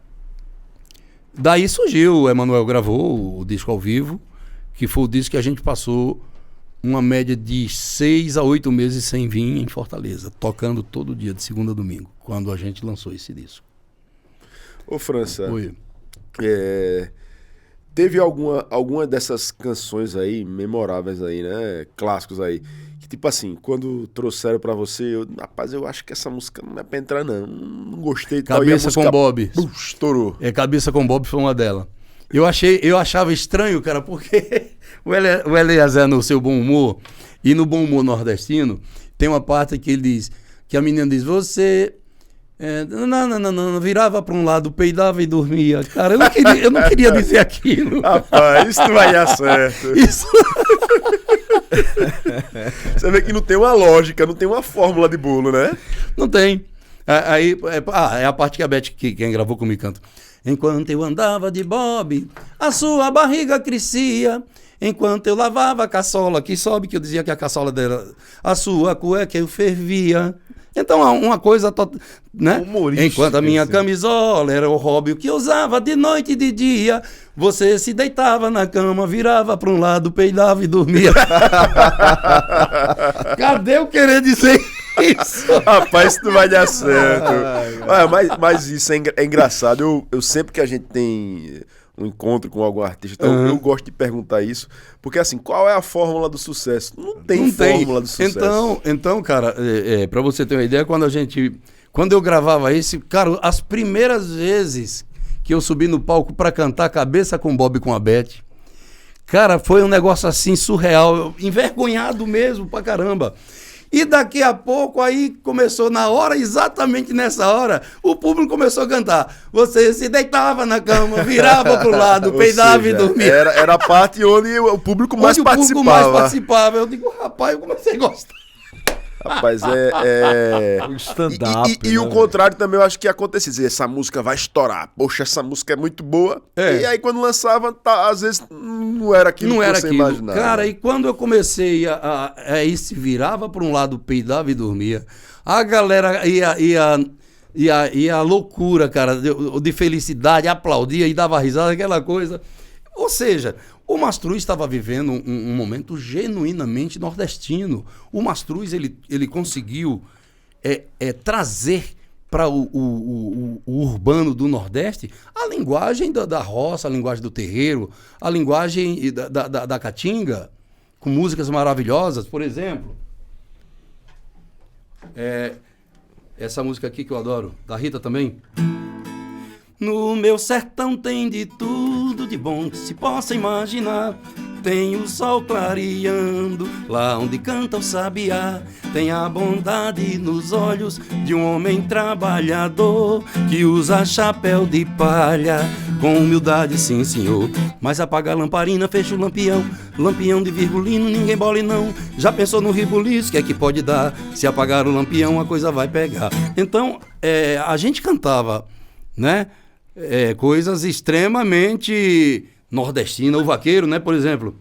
daí surgiu, o Emanuel gravou o disco ao vivo, que foi o disco que a gente passou uma média de 6 a 8 meses sem vir em Fortaleza, tocando todo dia, de segunda a domingo, quando a gente lançou esse disco. Ô, França, Oi. teve alguma dessas canções aí, memoráveis aí, né? Clássicos aí. Que tipo assim, quando trouxeram pra você, rapaz, eu acho que essa música não é pra entrar, não. Não gostei de tal. E a Cabeça música, com Bob. Estourou. Cabeça com Bob foi uma delas. Eu achava estranho, cara, porque o Eliezer, no seu bom humor, e no bom humor nordestino, tem uma parte que ele diz, que a menina diz, você... não, virava para um lado, peidava e dormia. Cara, eu não queria dizer aquilo. Rapaz, isso não vai dar certo. Isso... Você vê que não tem uma lógica, não tem uma fórmula de bolo, né? Não tem. Aí, é a parte que a Beth, quem gravou comigo, canta. Enquanto eu andava de Bob, a sua barriga crescia. Enquanto eu lavava a caçola, que sobe, que eu dizia que a caçola dela, a sua cueca eu fervia. Então, uma coisa, né? Humorística, Enquanto a minha camisola era o hobby que eu usava de noite e de dia, você se deitava na cama, virava para um lado, peidava e dormia. Cadê eu querer dizer isso? Rapaz, isso não vai dar certo. Mas isso é engraçado. Eu sempre que a gente tem um encontro com algum artista, então eu gosto de perguntar isso, porque assim, qual é a fórmula do sucesso? Não tem fórmula do sucesso. Então, cara, pra você ter uma ideia, quando eu gravava esse, cara, as primeiras vezes que eu subi no palco pra cantar Cabeça com Bob com a Beth, cara, foi um negócio assim surreal, envergonhado mesmo pra caramba. E daqui a pouco, aí começou na hora, exatamente nessa hora, o público começou a cantar. Você se deitava na cama, virava pro lado, peidava e dormia. Era a parte onde o público mais participava. O público mais participava. Eu digo, rapaz, eu comecei a gostar. Rapaz, O stand-up. E o contrário também eu acho que acontecia. Dizer, essa música vai estourar. Poxa, essa música é muito boa. E aí quando lançava, às vezes não era aquilo que você imaginava. Cara, e quando eu comecei a se virava para um lado, peidava e dormia, a galera ia loucura, cara, de felicidade, aplaudia e dava risada, aquela coisa. Ou seja, o Mastruz estava vivendo um momento genuinamente nordestino. O Mastruz, ele conseguiu trazer para o urbano do Nordeste a linguagem da roça, a linguagem do terreiro, a linguagem da caatinga, com músicas maravilhosas. Por exemplo, essa música aqui que eu adoro, da Rita também. No meu sertão tem de tudo de bom que se possa imaginar. Tem o sol clareando, lá onde canta o sabiá. Tem a bondade nos olhos de um homem trabalhador que usa chapéu de palha, com humildade, sim senhor. Mas apaga a lamparina, fecha o lampião, lampião de virgulino, ninguém bole não. Já pensou no ribuliço, que é que pode dar? Se apagar o lampião, a coisa vai pegar. Então, a gente cantava, né? Coisas extremamente nordestinas. O vaqueiro, né, por exemplo.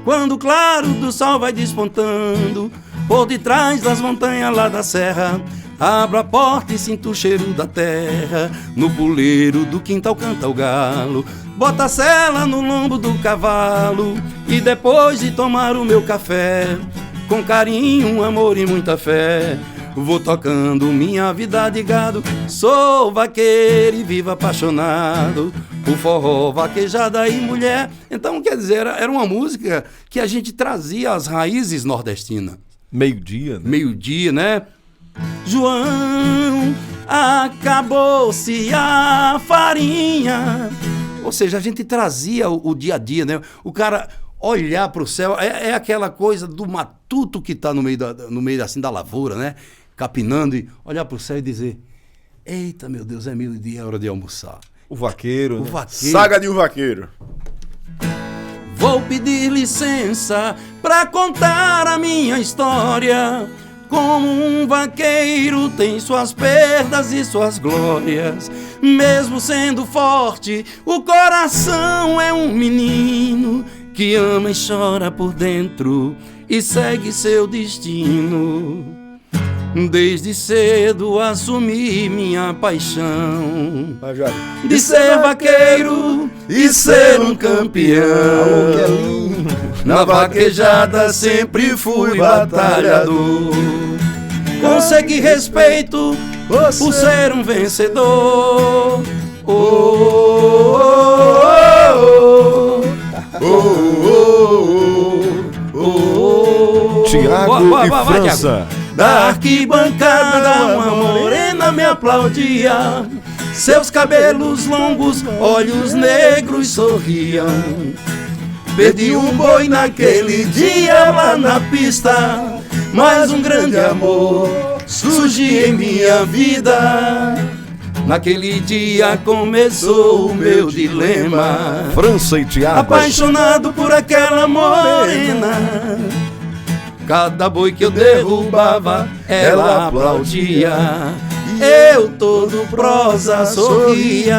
Quando o claro do sol vai despontando por detrás das montanhas lá da serra, abro a porta e sinto o cheiro da terra. No puleiro do quintal canta o galo, bota a sela no lombo do cavalo, e depois de tomar o meu café, com carinho, amor e muita fé, vou tocando minha vida de gado. Sou vaqueiro e vivo apaixonado por forró, vaquejada e mulher. Então, quer dizer, era uma música que a gente trazia as raízes nordestinas. Meio-dia, né? Meio-dia, né? João, acabou-se a farinha. Ou seja, a gente trazia o dia a dia, né? O cara olhar para o céu, é aquela coisa do matuto que está no meio assim, da lavoura, né? Capinando, e olhar para o céu e dizer: eita, meu Deus, é meio-dia, é hora de almoçar. O vaqueiro, né? Saga de um vaqueiro. Vou pedir licença para contar a minha história. Como um vaqueiro tem suas perdas e suas glórias. Mesmo sendo forte, o coração é um menino que ama e chora por dentro e segue seu destino. Desde cedo assumi minha paixão de ser vaqueiro e ser um campeão. Na vaquejada sempre fui batalhador. Consegui respeito por ser um vencedor. Oh, oh, oh, oh, oh, oh. Tiago e França. Da arquibancada uma morena me aplaudia. Seus cabelos longos, olhos negros sorriam. Perdi um boi naquele dia lá na pista, mas um grande amor surgiu em minha vida. Naquele dia começou o meu dilema. França e Tiago. Apaixonado por aquela morena. Cada boi que eu derrubava, ela aplaudia. Eu todo prosa sorria.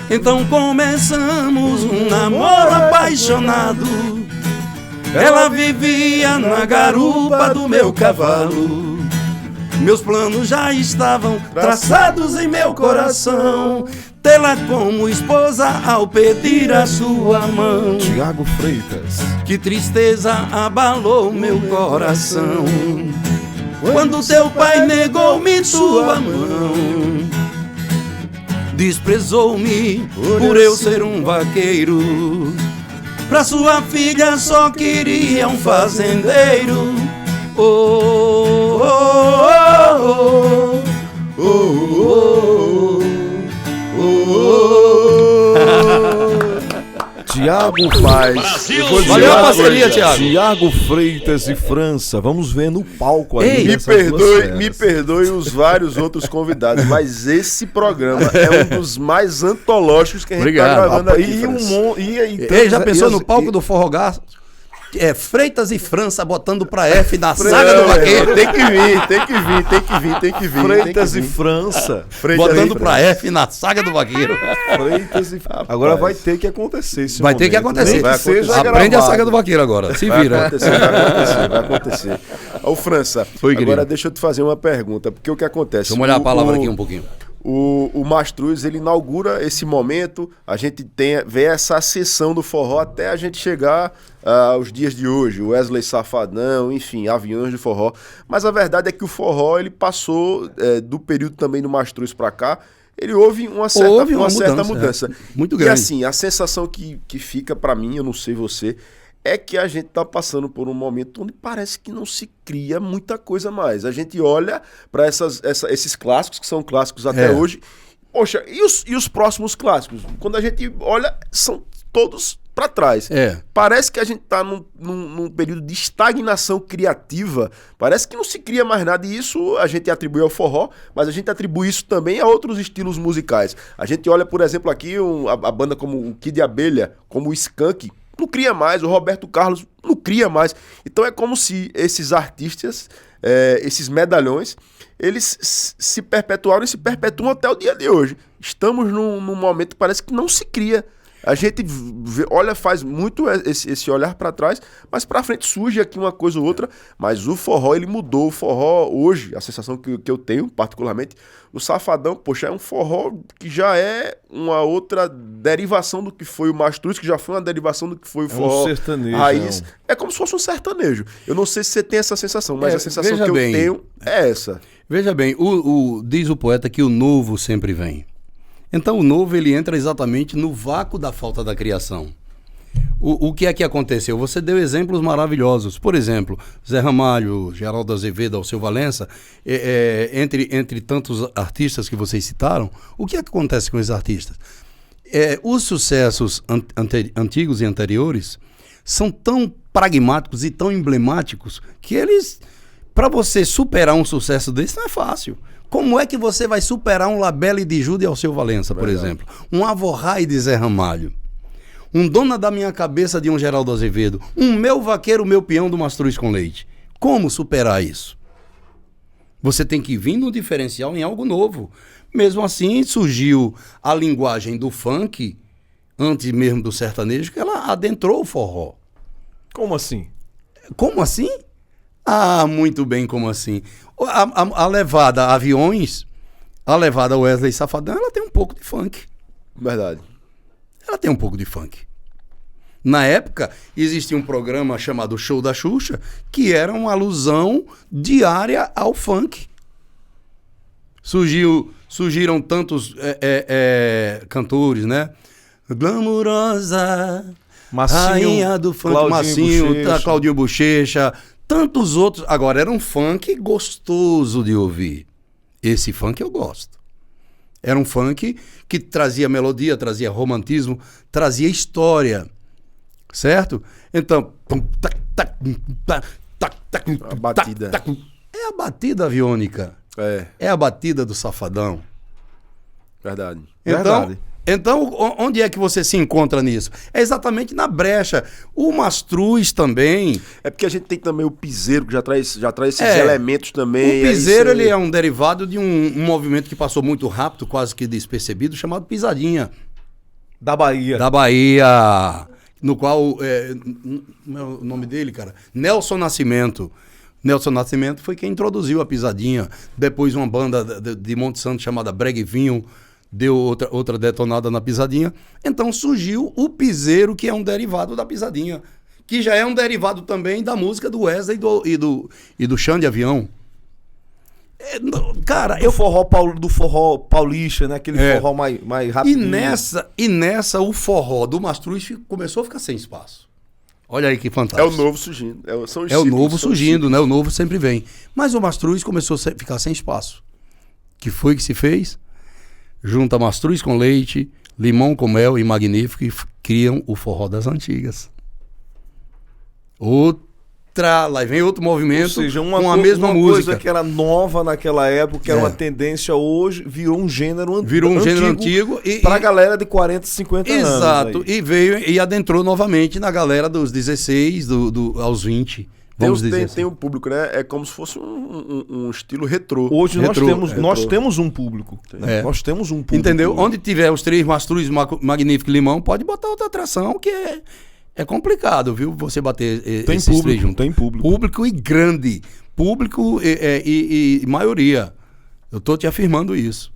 Então começamos um namoro apaixonado. Ela vivia na garupa do meu cavalo. Meus planos já estavam traçados em meu coração, tê-la como esposa ao pedir a sua mão. Tiago Freitas. Que tristeza abalou meu coração quando teu pai negou-me sua mão. Desprezou-me por eu ser um vaqueiro. Pra sua filha só queria um fazendeiro. Oh, oh, oh, oh, oh, oh, oh, oh. Tiago Faz. Valeu a parceria, Tiago. Tiago Freitas e França. Vamos ver no palco aí. Ei, Me perdoe os vários outros convidados, mas esse programa é um dos mais antológicos que a gente tá gravando aqui. Ei, já pensou no palco do Forrogás? Freitas e França botando pra F na saga do vaqueiro. Tem que vir. Freitas e França. Botando pra F na saga do vaqueiro. Freitas e... Agora vai ter que acontecer esse Vai ter que momento, acontecer. né? Vai acontecer. Aprende a saga do vaqueiro agora. Se vira. Vai acontecer. Ô, França, Oi, querido. agora deixa eu te fazer uma pergunta, porque o que acontece? Deixa eu molhar a palavra aqui um pouquinho. O Mastruz, ele inaugura esse momento, a gente vê essa ascensão do forró até a gente chegar aos dias de hoje, o Wesley Safadão, enfim, aviões de forró. Mas a verdade é que o forró, ele passou do período também do Mastruz para cá, ele houve uma certa mudança. Muito grande. E assim, a sensação que fica para mim, eu não sei você, é que a gente está passando por um momento onde parece que não se cria muita coisa mais. A gente olha para esses clássicos, que são clássicos até hoje. Poxa, e os próximos clássicos? Quando a gente olha, são todos para trás. Parece que a gente está num período de estagnação criativa. Parece que não se cria mais nada. E isso a gente atribui ao forró, mas a gente atribui isso também a outros estilos musicais. A gente olha, por exemplo, aqui a banda como o Kid Abelha, como o Skank, não cria mais, o Roberto Carlos não cria mais. Então é como se esses artistas, esses medalhões, eles se perpetuaram e se perpetuam até o dia de hoje. Estamos num momento que parece que não se cria. A gente faz muito esse olhar para trás, mas para frente surge aqui uma coisa ou outra. Mas o forró, ele mudou. O forró hoje, a sensação que eu tenho particularmente, o Safadão, poxa, é um forró que já é uma outra derivação do que foi o Mastruz, que já foi uma derivação do que foi o forró sertanejo, raiz. É como se fosse um sertanejo. Eu não sei se você tem essa sensação, mas a sensação que eu tenho é essa. Veja bem, diz o poeta que o novo sempre vem. Então o novo, ele entra exatamente no vácuo da falta da criação. O que é que aconteceu? Você deu exemplos maravilhosos. Por exemplo, Zé Ramalho, Geraldo Azevedo, Alceu Valença, entre tantos artistas que vocês citaram, o que é que acontece com esses artistas? Os sucessos antigos e anteriores são tão pragmáticos e tão emblemáticos que eles, para você superar um sucesso desse, não é fácil. Como é que você vai superar um Labelle de Jude e Alceu Valença, por exemplo? Um Avorrai de Zé Ramalho? Um Dona da Minha Cabeça de um Geraldo Azevedo? Um Meu Vaqueiro, Meu Peão do Mastruz com Leite? Como superar isso? Você tem que vir no diferencial em algo novo. Mesmo assim, surgiu a linguagem do funk, antes mesmo do sertanejo, que ela adentrou o forró. Como assim? Como assim? Ah, muito bem, como assim? A levada Aviões, a levada Wesley Safadão, ela tem um pouco de funk. Verdade. Ela tem um pouco de funk. Na época, existia um programa chamado Show da Xuxa, que era uma alusão diária ao funk. Surgiram tantos cantores, né? Glamurosa, rainha do funk, Claudinho Massinho, Bochecha. Claudinho Bochecha, tantos outros. Agora, era um funk gostoso de ouvir. Esse funk eu gosto. Era um funk que trazia melodia, trazia romantismo, trazia história. Certo? Então... A batida. É a batida aviônica. É a batida do Safadão. Verdade. Verdade. Então, onde é que você se encontra nisso? É exatamente na brecha. O Mastruz também. É porque a gente tem também o piseiro, que já traz esses elementos também. O piseiro, aí você- ele é um derivado de um movimento que passou muito rápido, quase que despercebido, chamado pisadinha. Da Bahia. Da Bahia, no qual, como é o nome dele, cara? Nelson Nascimento. Nelson Nascimento foi quem introduziu a pisadinha. Depois uma banda de Monte Santo chamada Brega e Vinho deu outra detonada na pisadinha. Então surgiu o piseiro, que é um derivado da pisadinha, que já é um derivado também da música do Wesley e do Xande Avião. Cara, Do forró paulista, né? Aquele forró mais rápido. E nessa o forró do Mastruz começou a ficar sem espaço. Olha aí que É fantástico. o novo surgindo. São os É o ciclos, novo são os surgindo, ciclos. né? O novo sempre vem. Mas o Mastruz começou a ficar sem espaço. Que foi que se fez? Junta Mastruz com leite, limão com mel e magnífico e criam o forró das antigas. Lá vem outro movimento. Ou seja, com a mesma música. coisa que era nova naquela época, que era uma tendência hoje, virou um gênero antigo pra galera de 40, 50 anos. Exato. aí. E veio e adentrou novamente na galera dos 16 aos 20. Vamos dizer assim. Tem um público, né? É como se fosse um estilo retrô. Hoje Retrô, nós temos um público. É. Nós temos um público. Entendeu? Onde tiver os três Mastruz, Magnífico e Limão, pode botar outra atração, que é complicado, viu? Você bater Tem esses três público, juntos. tem público. Público e grande. Público e maioria. Eu tô te afirmando isso.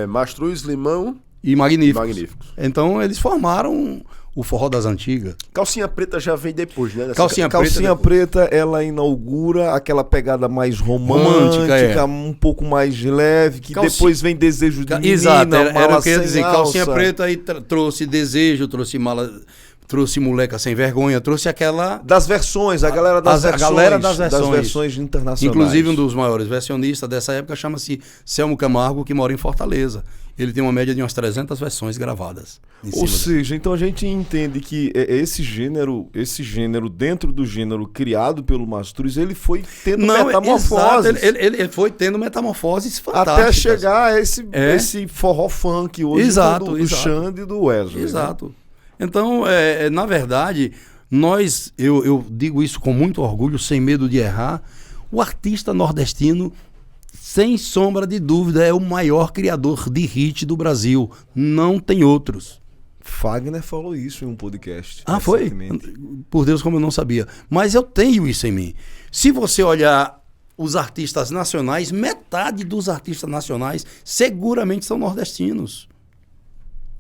Mastruz, Limão E magníficos. Magníficos. Então eles formaram o forró das antigas. Calcinha Preta já vem depois, né? Calcinha Calcinha Preta, Preta, ela inaugura aquela pegada mais romântica, um pouco mais leve, que depois vem Desejo de Menina, Exato, era Mala o que eu ia Sem dizer. Alça. Calcinha Preta aí trouxe Desejo, trouxe Mala, trouxe Moleca Sem Vergonha, trouxe aquela... Das versões, a galera das A versões. galera das versões. versões internacionais. Inclusive um dos maiores versionistas dessa época chama-se Selmo Camargo, que mora em Fortaleza. Ele tem uma média de umas 300 versões gravadas. Ou seja, então a gente entende que esse gênero dentro do gênero criado pelo Mastruz, ele foi tendo metamorfoses. Exato, ele foi tendo metamorfoses fantásticas. Até chegar a esse forró funk hoje Exato, do exato. Xande e do Wesley. Exato. Então, na verdade, eu digo isso com muito orgulho, sem medo de errar, o artista nordestino, sem sombra de dúvida, é o maior criador de hit do Brasil. Não tem outros. Fagner falou isso em um podcast. Ah, foi? recentemente. Por Deus, como eu não sabia. Mas eu tenho isso em mim. Se você olhar os artistas nacionais, metade dos artistas nacionais seguramente são nordestinos.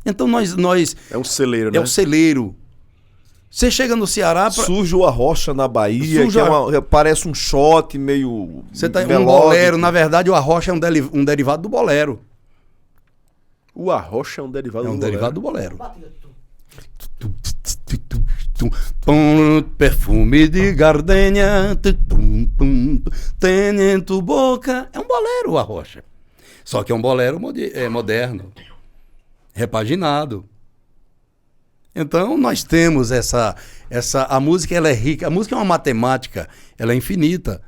Então nós É um celeiro, né? é o celeiro. Você chega no Ceará... Surge o Arrocha na Bahia, Surge parece um shot meio Você tá um melódico. bolero, na verdade o arrocha é um derivado do bolero. O Arrocha é um derivado É um do derivado do bolero. bolero. Perfume de gardenia, tem em tu boca. É um bolero o arrocha. Só que é um bolero moderno, repaginado. Então nós temos a música, ela é rica, a música é uma matemática, ela é infinita.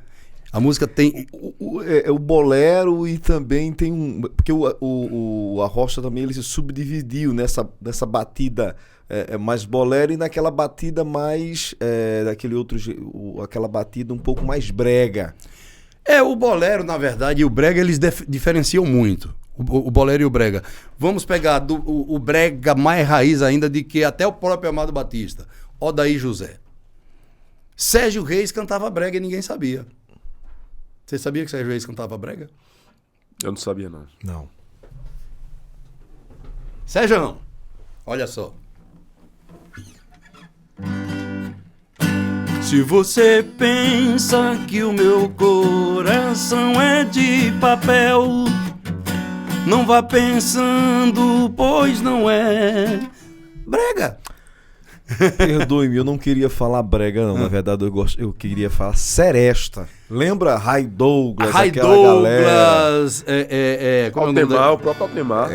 A música tem... O bolero e também tem um... Porque o Arrocha também ele se subdividiu nessa batida mais bolero e naquela batida mais... daquele outro... aquela batida um pouco mais brega. O bolero, na verdade, e o brega, eles diferenciam muito. O bolero e o brega. Vamos pegar o brega mais raiz ainda de que até o próprio Amado Batista. Odaí José. Sérgio Reis cantava brega e ninguém sabia. Você sabia que Sérgio Reis cantava brega? Eu não sabia, não. Não. Sérgio, olha só. Se você pensa que o meu coração é de papel, não vá pensando, pois não é. Brega. Perdoe-me, eu não queria falar brega, não. Na verdade, eu queria falar seresta. Lembra Ray Douglas, Ray aquela galera? Douglas, Qual o Altemar, o próprio Altemar.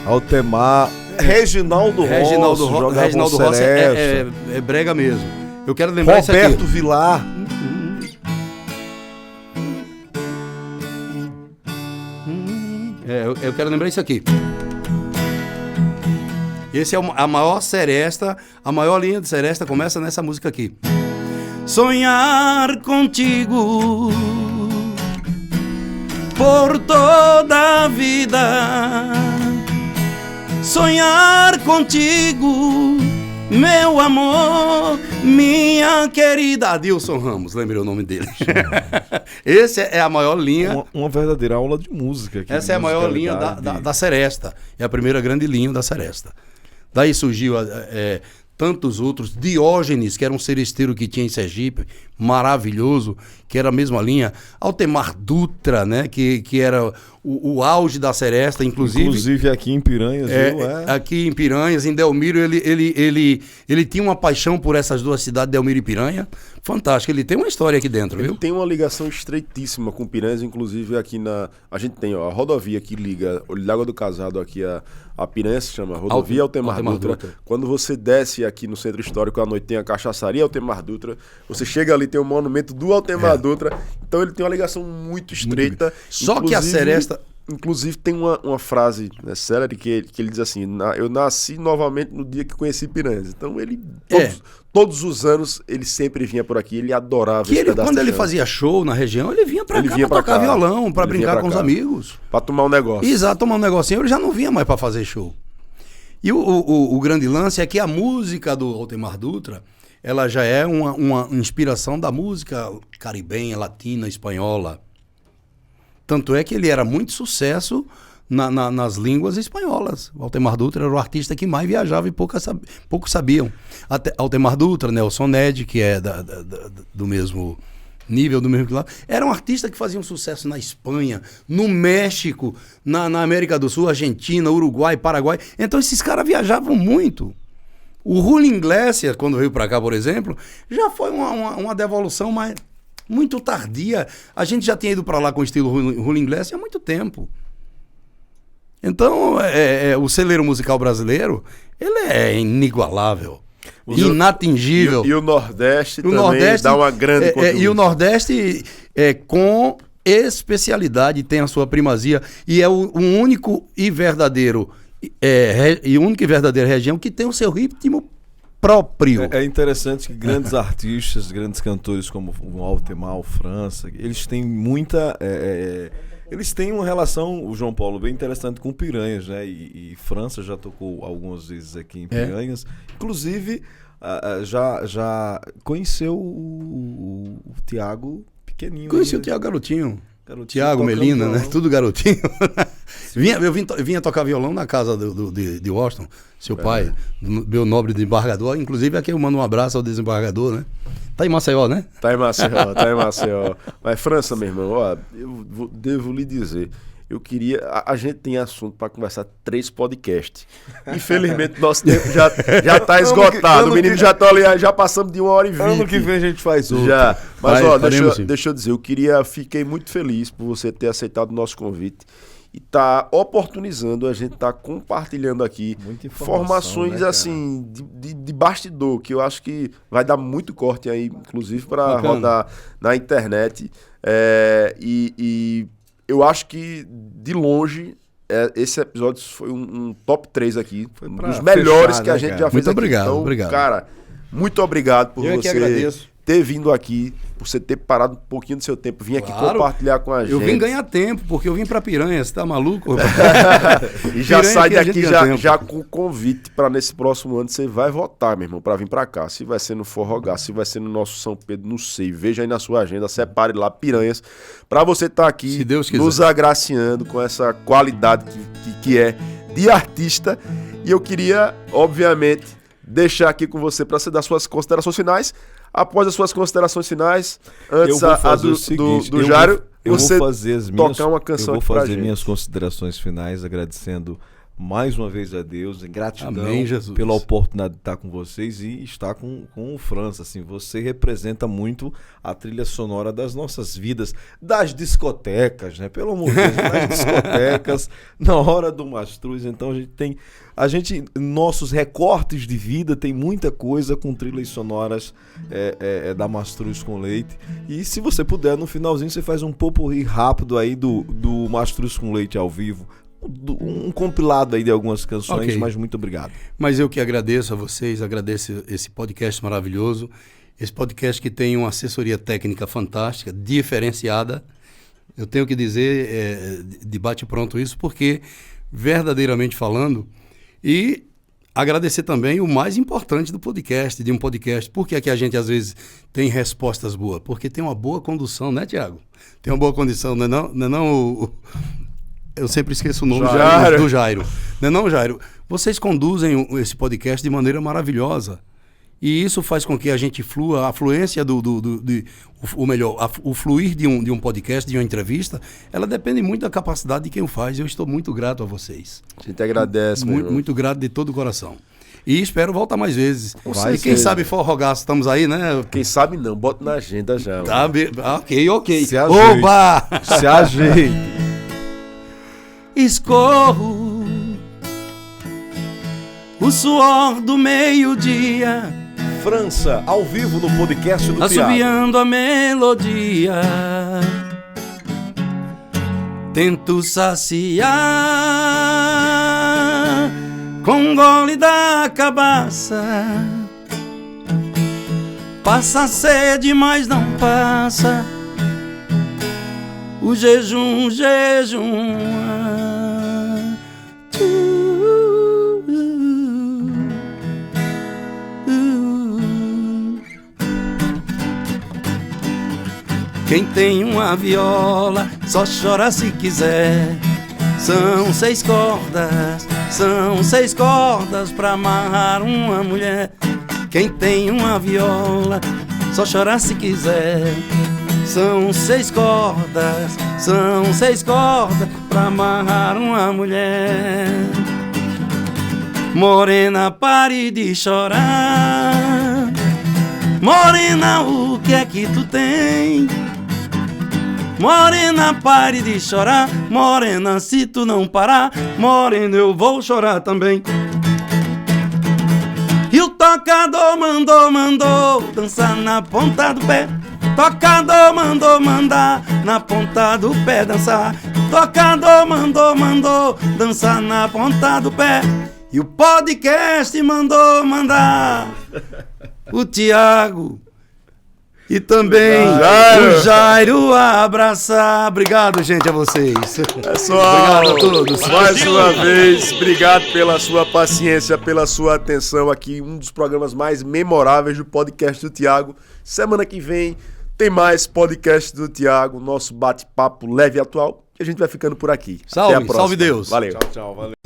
Altemar. Reginaldo Rossi é brega mesmo. Eu quero lembrar isso aqui. Roberto Vilar. Eu quero lembrar isso aqui. Esse é a maior seresta, a maior linha de seresta começa nessa música aqui. Sonhar contigo por toda a vida. Sonhar contigo, meu amor, minha querida. Adilson Ramos, lembrei o nome dele. Esse é a maior linha. Uma verdadeira aula de música. Essa é a maior linha da seresta. É a primeira grande linha da seresta. Daí surgiu tantos outros. Diógenes, que era um seresteiro que tinha em Sergipe, maravilhoso, que era a mesma linha. Altemar Dutra, né, que era o auge da seresta, inclusive aqui em Piranhas. Aqui em Piranhas, em Delmiro, ele tinha uma paixão por essas duas cidades, Delmiro e Piranha. Fantástico, ele tem uma história aqui dentro, viu? Ele tem uma ligação estreitíssima com Piranhas, inclusive aqui a gente tem a rodovia que liga Olho d'Água do Casado aqui a Piranha, se chama Rodovia Altemar Dutra. Quando você desce aqui no Centro Histórico à noite, tem a Cachaçaria Altemar Dutra. Você chega ali, tem o monumento do Altemar Dutra. Então ele tem uma ligação muito estreita. Só que a seresta... Inclusive tem uma frase, né, célere, que ele diz assim: eu nasci novamente no dia que conheci Piranhas. Então ele, todos os anos, ele sempre vinha por aqui, ele adorava esse pedaço quando de ele chão. fazia show na região, ele vinha pra cá pra tocar violão, pra brincar com os amigos. Pra tomar um negócio. Exato, tomar um negocinho, ele já não vinha mais pra fazer show. E o grande lance é que a música do Altemar Dutra, ela já é uma inspiração da música caribenha, latina, espanhola. Tanto é que ele era muito sucesso nas línguas espanholas. O Altemar Dutra era o artista que mais viajava e poucos sabiam. Altemar Dutra, Nelson Ned, que é do mesmo nível, do mesmo que lá, era um artista que fazia um sucesso na Espanha, no México, na América do Sul, Argentina, Uruguai, Paraguai. Então esses caras viajavam muito. O Julio Iglesias, quando veio para cá, por exemplo, já foi uma devolução muito tardia. A gente já tinha ido para lá com o estilo Julio Iglesias há muito tempo. Então, o celeiro musical brasileiro, ele é inigualável, inatingível. E o Nordeste também dá uma grande contribuição. E o Nordeste, com especialidade, tem a sua primazia, e é o único e verdadeiro região que tem o seu ritmo próprio. É interessante que grandes artistas, grandes cantores como o Altemar, o França, eles têm muita... eles têm uma relação, o João Paulo, bem interessante com Piranhas, né? E França já tocou algumas vezes aqui em Piranhas. Inclusive, já conheceu o Tiago pequenininho. Conheci o Tiago garotinho. Tiago, Melina, violão, né? Tudo garotinho. Eu vinha tocar violão na casa de Washington, seu pai, meu nobre desembargador. Inclusive, aqui eu mando um abraço ao desembargador, né? Tá em Maceió, né? Tá em Maceió. Mas, França, meu irmão, ó, eu devo lhe dizer, eu queria... A gente tem assunto para conversar 3 podcasts. Infelizmente, nosso tempo já tá esgotado. O menino já tá ali, já passamos de 1h20. Ano que vem a gente faz outro. Já. Mas, deixa eu dizer, fiquei muito feliz por você ter aceitado o nosso convite e tá oportunizando, a gente tá compartilhando aqui informações, né, assim, de bastidor, que eu acho que vai dar muito corte aí, inclusive para rodar na internet. E eu acho que, de longe, esse episódio foi um top 3 aqui. Um dos melhores que a gente já fez muito aqui. Obrigado, então, obrigado. Cara, muito obrigado por você ter vindo aqui, por você ter parado um pouquinho do seu tempo, vir aqui Claro. compartilhar com a gente. Eu vim ganhar tempo, porque eu vim pra Piranha, você tá maluco? E já Piranha sai que a gente daqui ganha tempo. já com o convite para nesse próximo ano você vai votar, meu irmão, para vir para cá. Se vai ser no Forrogá, se vai ser no nosso São Pedro, não sei. Veja aí na sua agenda, separe lá Piranhas, para você estar aqui Se Deus quiser. nos agraciando com essa qualidade que é de artista. E eu queria, obviamente, deixar aqui com você para você dar suas considerações finais. Após as suas considerações finais, antes Eu vou a fazer do o seguinte, do Jairo, eu você vou fazer as minhas, tocar uma canção eu aqui vou pra fazer gente. minhas considerações finais agradecendo mais uma vez a Deus, em gratidão Amém, Jesus. pela oportunidade de estar com vocês e estar com o França. Assim, você representa muito a trilha sonora das nossas vidas, das discotecas, né? Pelo amor de Deus, das discotecas, na hora do Mastruz. Então a gente, nossos recortes de vida tem muita coisa com trilhas sonoras da Mastruz com Leite. E se você puder, no finalzinho você faz um potpourri rápido aí do Mastruz com Leite ao vivo. Um compilado aí de algumas canções, Ok. mas muito obrigado. Mas eu que agradeço a vocês, agradeço esse podcast maravilhoso, esse podcast que tem uma assessoria técnica fantástica, diferenciada. Eu tenho que dizer, de bate-pronto isso, porque, verdadeiramente falando, e agradecer também o mais importante do podcast, de um podcast. Por que é que a gente, às vezes, tem respostas boas? Porque tem uma boa condução, né, Tiago? Tem uma boa condição, não é não eu sempre esqueço o nome Jairo. do Jairo. Não é não, Jairo? Vocês conduzem esse podcast de maneira maravilhosa. E isso faz com que a gente flua, a fluência o fluir de um podcast, de uma entrevista, ela depende muito da capacidade de quem o faz. Eu estou muito grato a vocês. A gente agradece, meu Muito, irmão. muito grato de todo o coração. E espero voltar mais vezes. Vai E quem ser. sabe Forrogá, estamos aí, né? Quem sabe não, bota na agenda já. Tá, ok. Se ajeite. Oba! Se ajeite. Escorro o suor do meio-dia, França, ao vivo no podcast do Tiago. assobiando a melodia. Tento saciar com um gole da cabaça. Passa a sede, mas não passa o jejum. Quem tem uma viola só chora se quiser. São 6 cordas pra amarrar uma mulher. Quem tem uma viola só chora se quiser. São 6 cordas pra amarrar uma mulher. Morena, pare de chorar. Morena, o que é que tu tem? Morena, pare de chorar. Morena, se tu não parar, morena, eu vou chorar também. E o tocador mandou dançar na ponta do pé. Tocador mandou mandar na ponta do pé dançar. Tocador mandou dançar na ponta do pé. E o podcast mandou mandar o Tiago e também o Jairo abraçar. Obrigado, gente, a vocês. Pessoal, Obrigado a todos. mais uma vez, obrigado pela sua paciência, pela sua atenção aqui, um dos programas mais memoráveis do podcast do Tiago. Semana que vem tem mais podcast do Tiago, nosso bate-papo leve e atual, e a gente vai ficando por aqui. Salve, Até a próxima. salve Deus. Valeu. Tchau, valeu.